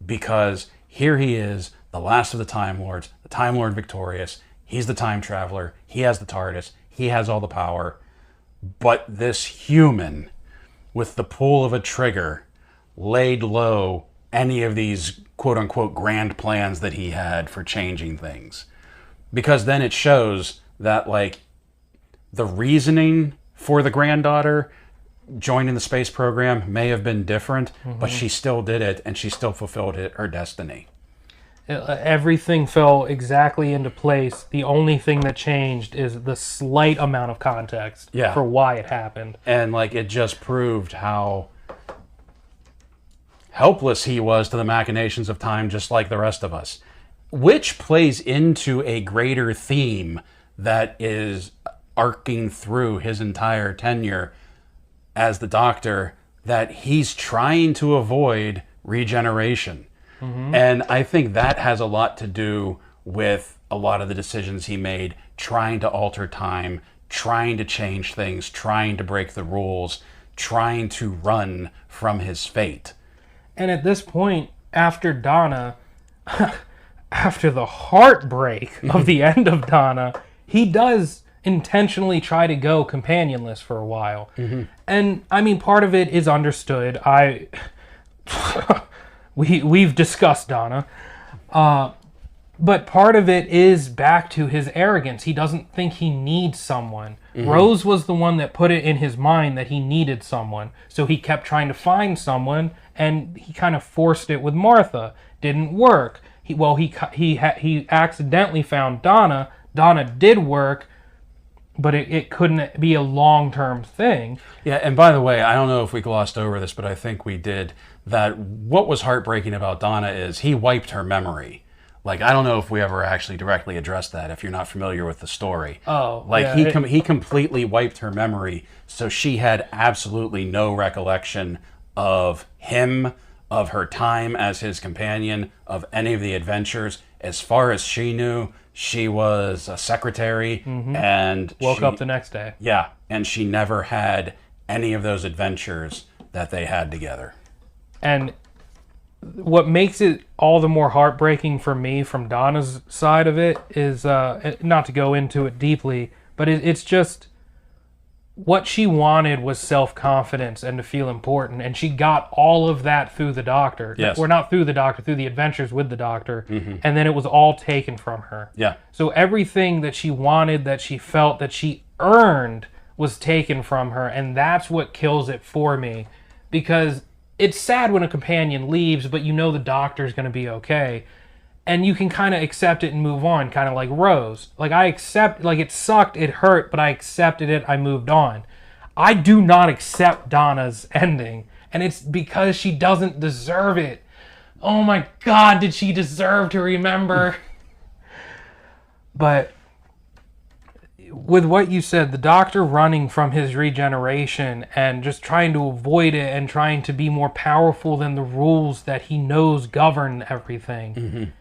because here he is, the last of the Time Lords, the Time Lord victorious. He's the time traveler. He has the TARDIS. He has all the power. But this human, with the pull of a trigger, laid low any of these quote-unquote grand plans that he had for changing things. Because then it shows that, like, the reasoning for the granddaughter joining the space program may have been different, but she still did it, and she still fulfilled her destiny. Everything fell exactly into place. The only thing that changed is the slight amount of context for why it happened. And, like, it just proved how helpless he was to the machinations of time, just like the rest of us. Which plays into a greater theme that is arcing through his entire tenure as the Doctor, that he's trying to avoid regeneration. And I think that has a lot to do with a lot of the decisions he made, trying to alter time, trying to change things, trying to break the rules, trying to run from his fate. And at this point, after Donna, after the heartbreak of the end of Donna, he does intentionally try to go companionless for a while. And, I mean, part of it is understood. We've discussed Donna. But part of it is back to his arrogance. He doesn't think he needs someone. Rose was the one that put it in his mind that he needed someone. So he kept trying to find someone, and he kind of forced it with Martha. Didn't work. He accidentally found Donna. Donna did work, but it couldn't be a long-term thing. Yeah, and by the way, I don't know if we glossed over this, but I think we did, that what was heartbreaking about Donna is he wiped her memory. Like, I don't know if we ever actually directly addressed that, if you're not familiar with the story. Oh, like, yeah, he completely wiped her memory, so she had absolutely no recollection of him, of her time as his companion, of any of the adventures. As far as she knew, she was a secretary, and Woke up the next day. Yeah, and she never had any of those adventures that they had together. And what makes it all the more heartbreaking for me from Donna's side of it is, not to go into it deeply, but it's just what she wanted was self-confidence and to feel important, and she got all of that through the Doctor. Yes. Or not through the Doctor, through the adventures with the Doctor, and then it was all taken from her. Yeah. So everything that she wanted, that she felt, that she earned was taken from her, and that's what kills it for me. Because it's sad when a companion leaves, but you know the Doctor's going to be okay. And you can kind of accept it and move on, kind of like Rose. Like, it sucked, it hurt, but I accepted it, I moved on. I do not accept Donna's ending, and it's because she doesn't deserve it. Oh my God, did she deserve to remember? But with what you said, the Doctor running from his regeneration and just trying to avoid it and trying to be more powerful than the rules that he knows govern everything.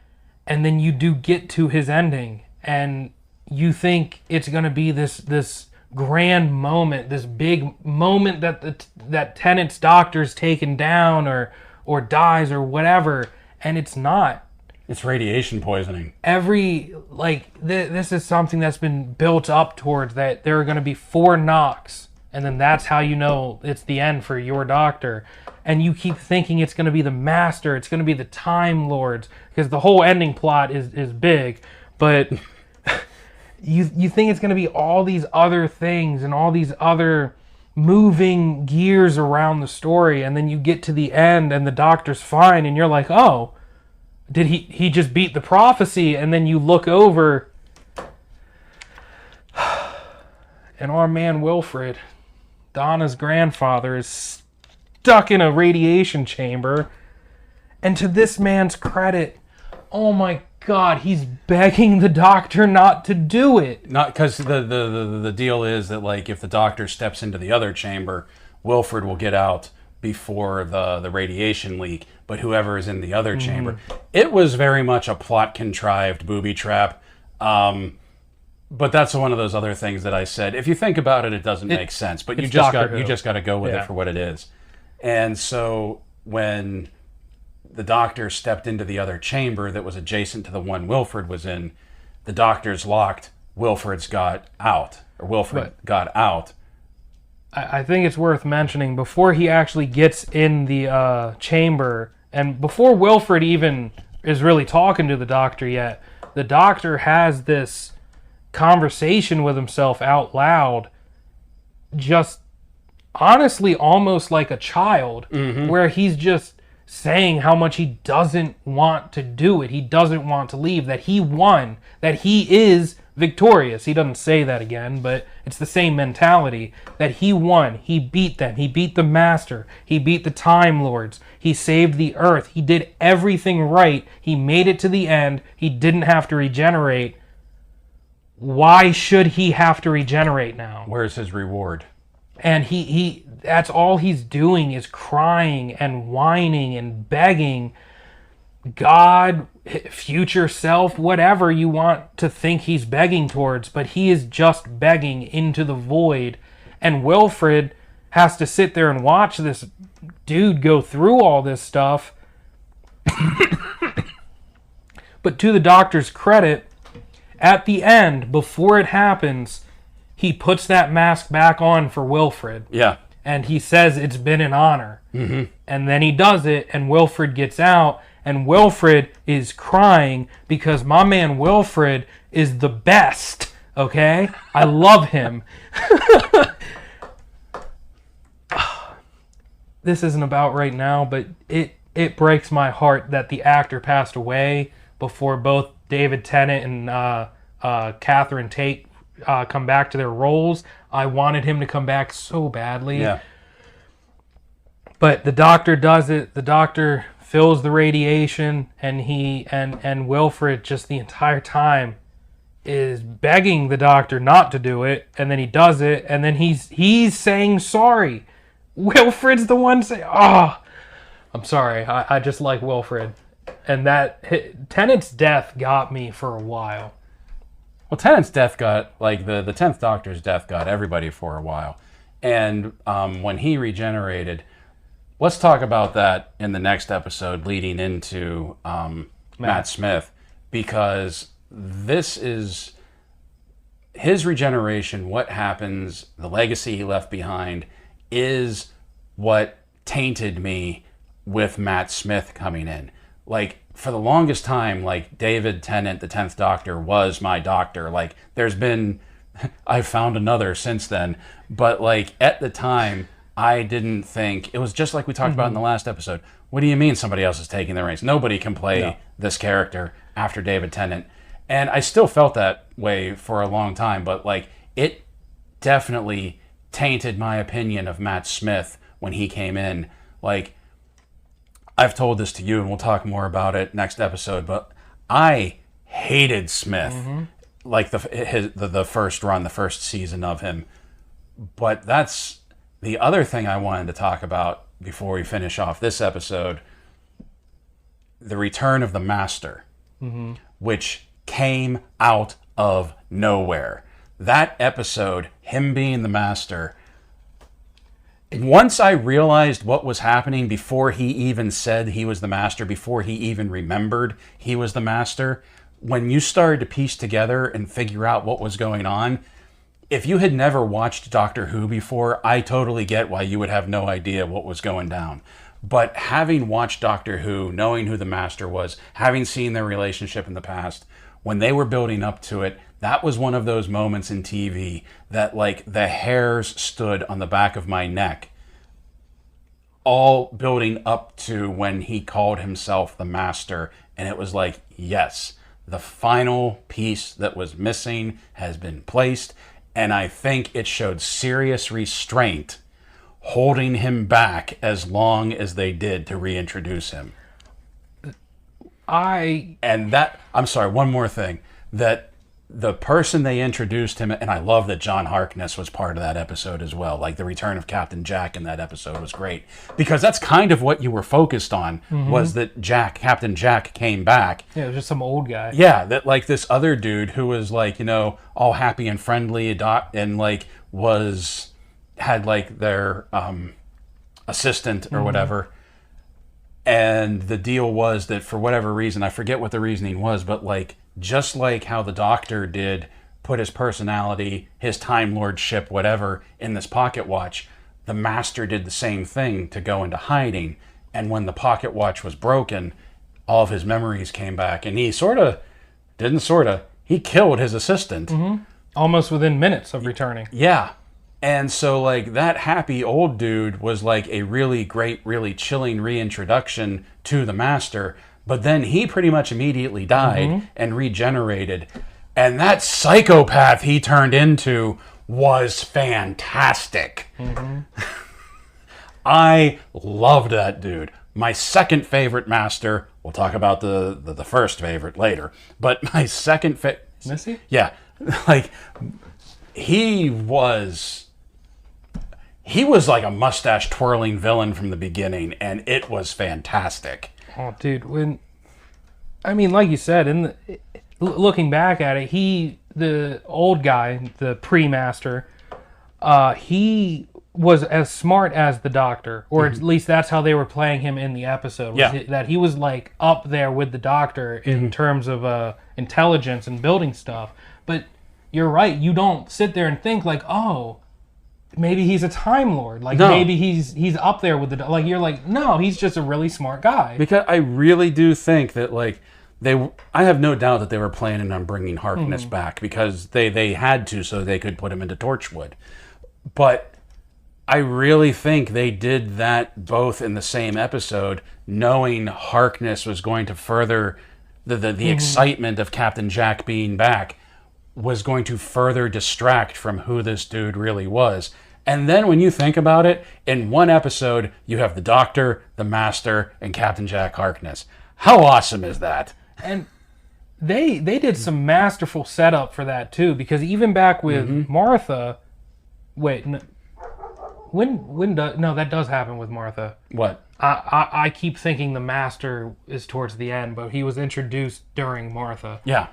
And then you do get to his ending, and you think it's going to be this grand moment, this big moment that Tennant's doctor's taken down or dies or whatever, and it's not. It's radiation poisoning. This is something that's been built up towards, that there are going to be 4 knocks, and then that's how you know it's the end for your doctor. And you keep thinking it's going to be the Master, it's going to be the Time Lords, because the whole ending plot is big, but you think it's going to be all these other things and all these other moving gears around the story, and then you get to the end and the doctor's fine, and you're like, oh, did he just beat the prophecy? And then you look over and our man Wilfred, Donna's grandfather, is stuck in a radiation chamber, and to this man's credit, oh my God, he's begging the doctor not to do it. Not because the deal is that, like, if the doctor steps into the other chamber, Wilfred will get out before the radiation leak, but whoever is in the other chamber. It was very much a plot contrived booby trap. But that's one of those other things that I said, if you think about it, it doesn't make sense. But you just got to go with it for what it is. And so when the doctor stepped into the other chamber that was adjacent to the one Wilfred was in, the doctor's locked, Wilfred got out. I think it's worth mentioning, before he actually gets in the chamber, and before Wilfred even is really talking to the doctor yet, the doctor has this conversation with himself out loud, just honestly almost like a child, where he's just saying how much he doesn't want to do it. He doesn't want to leave, that he won, that he is victorious. He doesn't say that again, but it's the same mentality, that he won. He beat them. He beat the Master. He beat the Time Lords. He saved the Earth. He did everything right. He made it to the end. He didn't have to regenerate. Why should he have to regenerate now? Where's his reward? And he that's all he's doing, is crying and whining and begging God, future self, whatever you want to think he's begging towards, but he is just begging into the void. And Wilfred has to sit there and watch this dude go through all this stuff. But to the doctor's credit, at the end, before it happens, he puts that mask back on for Wilfred. Yeah. And he says it's been an honor. And then he does it, and Wilfred gets out, and Wilfred is crying because my man Wilfred is the best, okay? I love him. This isn't about right now, but it breaks my heart that the actor passed away before both David Tennant and Catherine Tate come back to their roles. I wanted him to come back so badly. Yeah. But the doctor does it. The doctor fills the radiation, and and Wilfred just the entire time is begging the doctor not to do it, and then he does it, and then he's saying sorry. Wilfred's the one saying, "Oh, I'm sorry. I just like Wilfred." And that Tennant's death got me for a while. Well, Tennant's death got, like, the 10th Doctor's death got everybody for a while. And when he regenerated, let's talk about that in the next episode leading into Matt Smith, because this is his regeneration, what happens, the legacy he left behind, is what tainted me with Matt Smith coming in. Like, for the longest time, like, David Tennant, the 10th Doctor, was my doctor. Like, there's been, I've found another since then. But, like, at the time, I didn't think, it was just like we talked about in the last episode. What do you mean somebody else is taking the reins? Nobody can play this character after David Tennant. And I still felt that way for a long time. But, like, it definitely tainted my opinion of Matt Smith when he came in. Like, I've told this to you, and we'll talk more about it next episode, but I hated Smith, like the first run, the first season of him. But that's the other thing I wanted to talk about before we finish off this episode, the return of the Master, which came out of nowhere. That episode, him being the master, once I realized what was happening before he even said he was the master, before he even remembered he was the master, when you started to piece together and figure out what was going on, if you had never watched Doctor Who before, I totally get why you would have no idea what was going down. But having watched Doctor Who, knowing who the master was, having seen their relationship in the past, when they were building up to it, that was one of those moments in TV that, like, the hairs stood on the back of my neck, all building up to when he called himself the master. And it was like, yes, the final piece that was missing has been placed. And I think it showed serious restraint holding him back as long as they did to reintroduce him. I'm sorry, one more thing. That the person they introduced him, and I love that John Harkness was part of that episode as well. Like, the return of Captain Jack in that episode was great. Because that's kind of what you were focused on, was that Captain Jack came back. Yeah, it was just some old guy. Yeah, that, like, this other dude who was, like, you know, all happy and friendly, and, like, had, like, their assistant or whatever. And the deal was that for whatever reason, I forget what the reasoning was, but, like, just like how the Doctor did put his personality, his Time Lordship, whatever, in this pocket watch, the Master did the same thing to go into hiding. And when the pocket watch was broken, all of his memories came back. And he he killed his assistant. Almost within minutes of returning. Yeah. And so, like, that happy old dude was, like, a really great, really chilling reintroduction to the Master. But then he pretty much immediately died and regenerated. And that psychopath he turned into was fantastic. I loved that dude. My second favorite Master, we'll talk about the first favorite later, but my second favorite... Missy? Yeah. Like, he was like a mustache twirling villain from the beginning, and it was fantastic. Oh, dude, like you said, looking back at it, the old guy, the pre-master, he was as smart as the Doctor, or at least that's how they were playing him in the episode. That he was, like, up there with the Doctor in terms of intelligence and building stuff. But you're right, you don't sit there and think, like, oh, maybe he's a Time Lord. Like, maybe he's up there with the... Like, you're like, no, he's just a really smart guy. Because I really do think that, like, I have no doubt that they were planning on bringing Harkness back, because they had to, so they could put him into Torchwood. But I really think they did that both in the same episode, knowing Harkness was going to further... The excitement of Captain Jack being back was going to further distract from who this dude really was. And then when you think about it, in one episode, you have the Doctor, the Master, and Captain Jack Harkness. How awesome is that? And they did some masterful setup for that, too, because even back with Martha... Wait, no, no, that does happen with Martha. What? I keep thinking the Master is towards the end, but he was introduced during Martha. Yeah.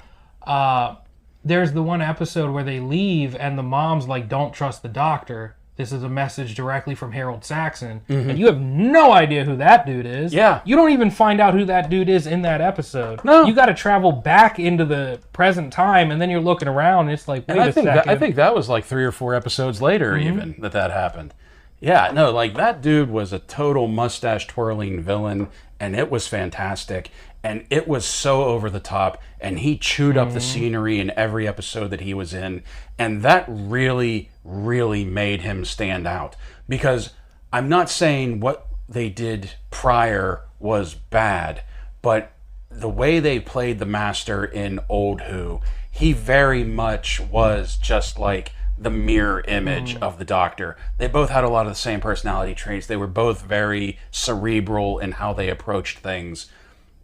There's the one episode where they leave and the mom's like, don't trust the Doctor. This is a message directly from Harold Saxon. And you have no idea who that dude is. Yeah. You don't even find out who that dude is in that episode. No. You got to travel back into the present time, and then you're looking around, and it's like, wait a second. I think that was like 3 or 4 episodes later even that happened. Yeah, no, like, that dude was a total mustache twirling villain, and it was fantastic. And it was so over the top, and he chewed up the scenery in every episode that he was in. And that really, really made him stand out. Because I'm not saying what they did prior was bad, but the way they played the Master in Old Who, he very much was just like the mirror image of the Doctor. They both had a lot of the same personality traits. They were both very cerebral in how they approached things.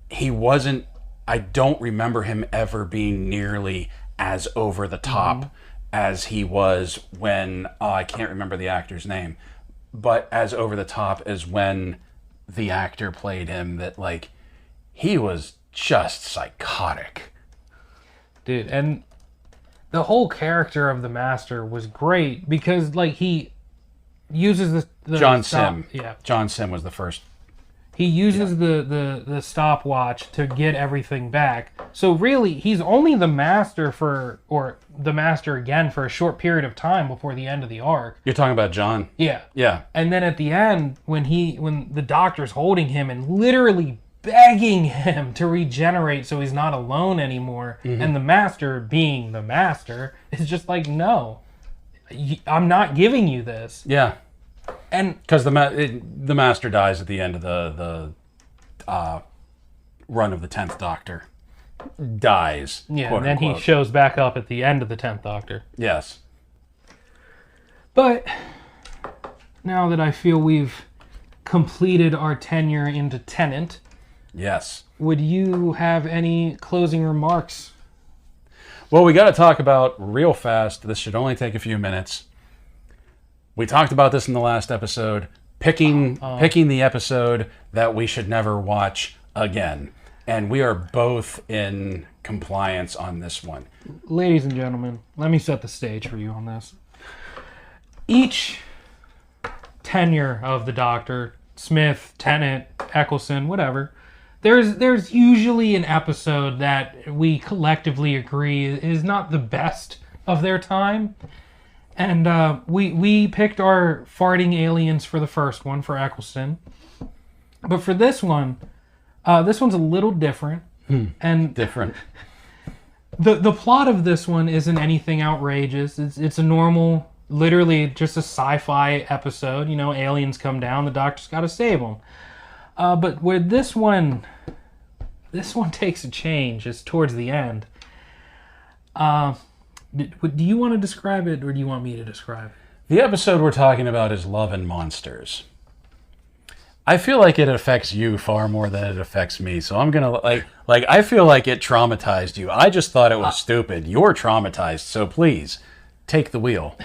He wasn't, I don't remember him ever being nearly as over the top as he was when, I can't remember the actor's name, but as over the top as when the actor played him, that, like, he was just psychotic. Dude, and the whole character of the Master was great because, like, he uses the John Sim. Yeah. John Sim was the first. He uses the stopwatch to get everything back. So really, he's only the Master or the Master again for a short period of time before the end of the arc. You're talking about John? Yeah. Yeah. And then at the end, when the Doctor's holding him and literally begging him to regenerate so he's not alone anymore, and the Master, being the Master, is just like, no, I'm not giving you this. Yeah. And because the Master dies at the end of the run of the 10th Doctor. Dies. Yeah, and then he shows back up at the end of the 10th Doctor. Yes. But now that I feel we've completed our tenure into Tennant, yes, would you have any closing remarks? Well, we got to talk about real fast. This should only take a few minutes. We talked about this in the last episode. Picking the episode that we should never watch again. And we are both in compliance on this one. Ladies and gentlemen, let me set the stage for you on this. Each tenure of the Doctor, Smith, Tennant, Eccleston, whatever, there's usually an episode that we collectively agree is not the best of their time. And we picked our farting aliens for the first one, for Eccleston. But for this one's a little different. And different. The plot of this one isn't anything outrageous. It's a normal, literally just a sci-fi episode. You know, aliens come down, the Doctor's got to save them. But where this one takes a change is towards the end. Do you want to describe it, or do you want me to describe it? The episode we're talking about is Love and Monsters. I feel like it affects you far more than it affects me, so I'm gonna like I feel like it traumatized you. I just thought it was stupid. You're traumatized, so please take the wheel.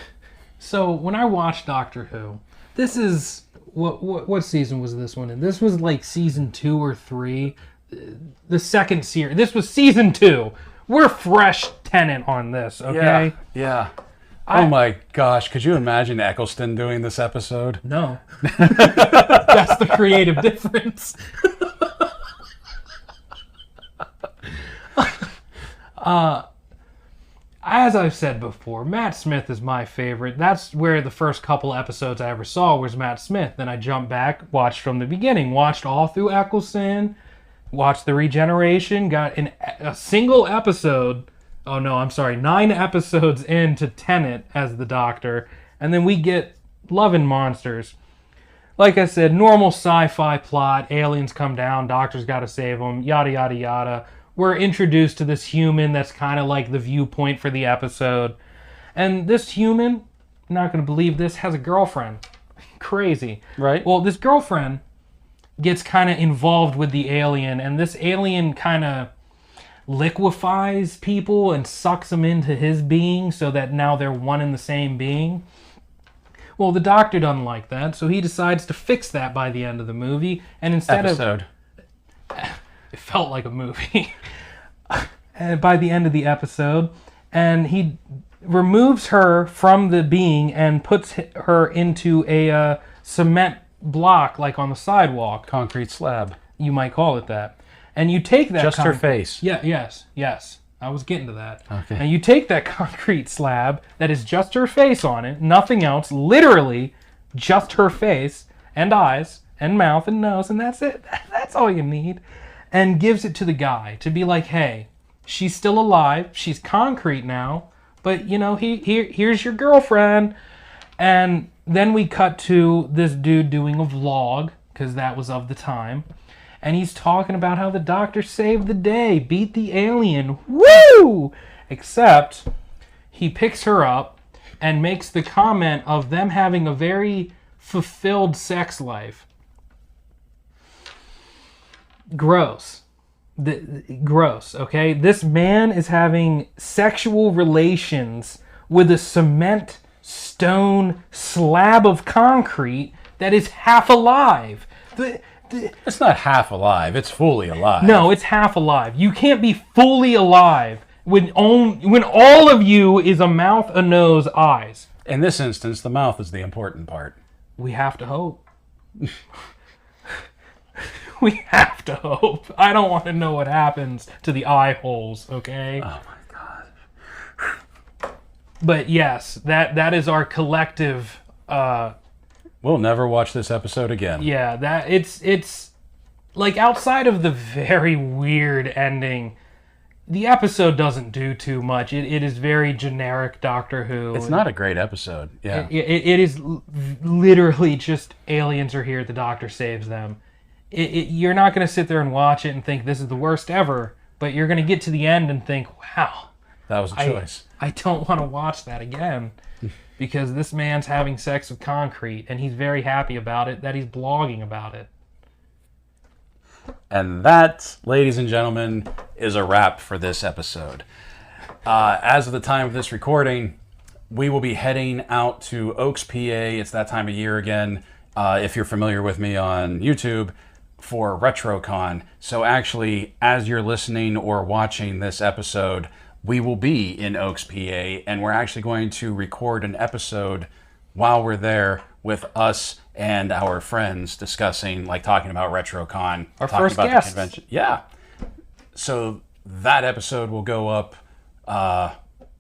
So when I watched Doctor Who, this is what season was this one in? This was like season 2 or 3, the second series. This was season 2. We're fresh Tennant on this, okay? Yeah. Oh my gosh, could you imagine Eccleston doing this episode? No. That's the creative difference. As I've said before, Matt Smith is my favorite. That's where the first couple episodes I ever saw was Matt Smith. Then I jumped back, watched from the beginning, watched all through Eccleston, watched the regeneration, got in a single episode. Oh no, I'm sorry, 9 episodes into Tennant as the Doctor, and then we get Love and Monsters. Like I said, normal sci-fi plot, aliens come down, Doctor's got to save them, yada yada yada. We're introduced to this human that's kind of like the viewpoint for the episode. And this human, not going to believe this, has a girlfriend. Crazy. Right. Well, this girlfriend gets kind of involved with the alien, and this alien kind of liquefies people and sucks them into his being so that now they're one and the same being. Well, the Doctor doesn't like that, so he decides to fix that by the end of the movie. And instead episode. It felt like a movie. And by the end of the episode, and he removes her from the being and puts her into a cement block, like on the sidewalk. Concrete slab. You might call it that. And you take that... Just her face. Yeah, yes. I was getting to that. Okay. And you take that concrete slab that is just her face on it, nothing else, literally just her face and eyes and mouth and nose, and that's it. That's all you need. And gives it to the guy to be like, hey, she's still alive. She's concrete now. But, you know, here's your girlfriend. And then we cut to this dude doing a vlog, because that was of the time. And he's talking about how the Doctor saved the day, beat the alien. Woo! Except he picks her up and makes the comment of them having a very fulfilled sex life. Gross. Gross, okay? This man is having sexual relations with a cement stone slab of concrete that is half alive. It's not half alive. It's fully alive. No, it's half alive. You can't be fully alive When all of you is a mouth, a nose, eyes. In this instance, the mouth is the important part. We have to hope. We have to hope. I don't want to know what happens to the eye holes, okay? Oh my god. But yes, that is our collective... We'll never watch this episode again. Yeah, that it's like outside of the very weird ending, the episode doesn't do too much. It is very generic Doctor Who. It's not a great episode. Yeah. It is literally just aliens are here, the Doctor saves them. You're not going to sit there and watch it and think this is the worst ever, but you're going to get to the end and think, wow. That was a choice. I don't want to watch that again because this man's having sex with concrete and he's very happy about it, that he's blogging about it. And that, ladies and gentlemen, is a wrap for this episode. As of the time of this recording, we will be heading out to Oaks, PA. It's that time of year again. If you're familiar with me on YouTube, for RetroCon. So actually, as you're listening or watching this episode, we will be in Oaks, PA, and we're actually going to record an episode while we're there with us and our friends discussing, like talking about RetroCon. Our talking first about guest. The convention. Yeah. So that episode will go up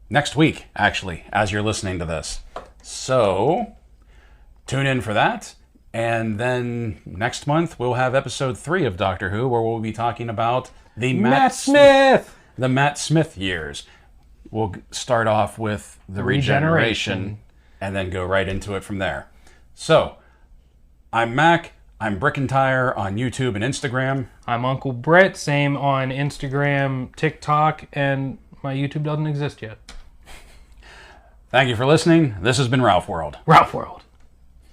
next week, actually, as you're listening to this. So tune in for that. And then next month, we'll have episode 3 of Doctor Who, where we'll be talking about the Matt Smith! The Matt Smith years. We'll start off with the regeneration and then go right into it from there. So, I'm Mac. I'm Brick and Tire on YouTube and Instagram. I'm Uncle Britt, same on Instagram, TikTok, and my YouTube doesn't exist yet. Thank you for listening. This has been Ralph World. Ralph World.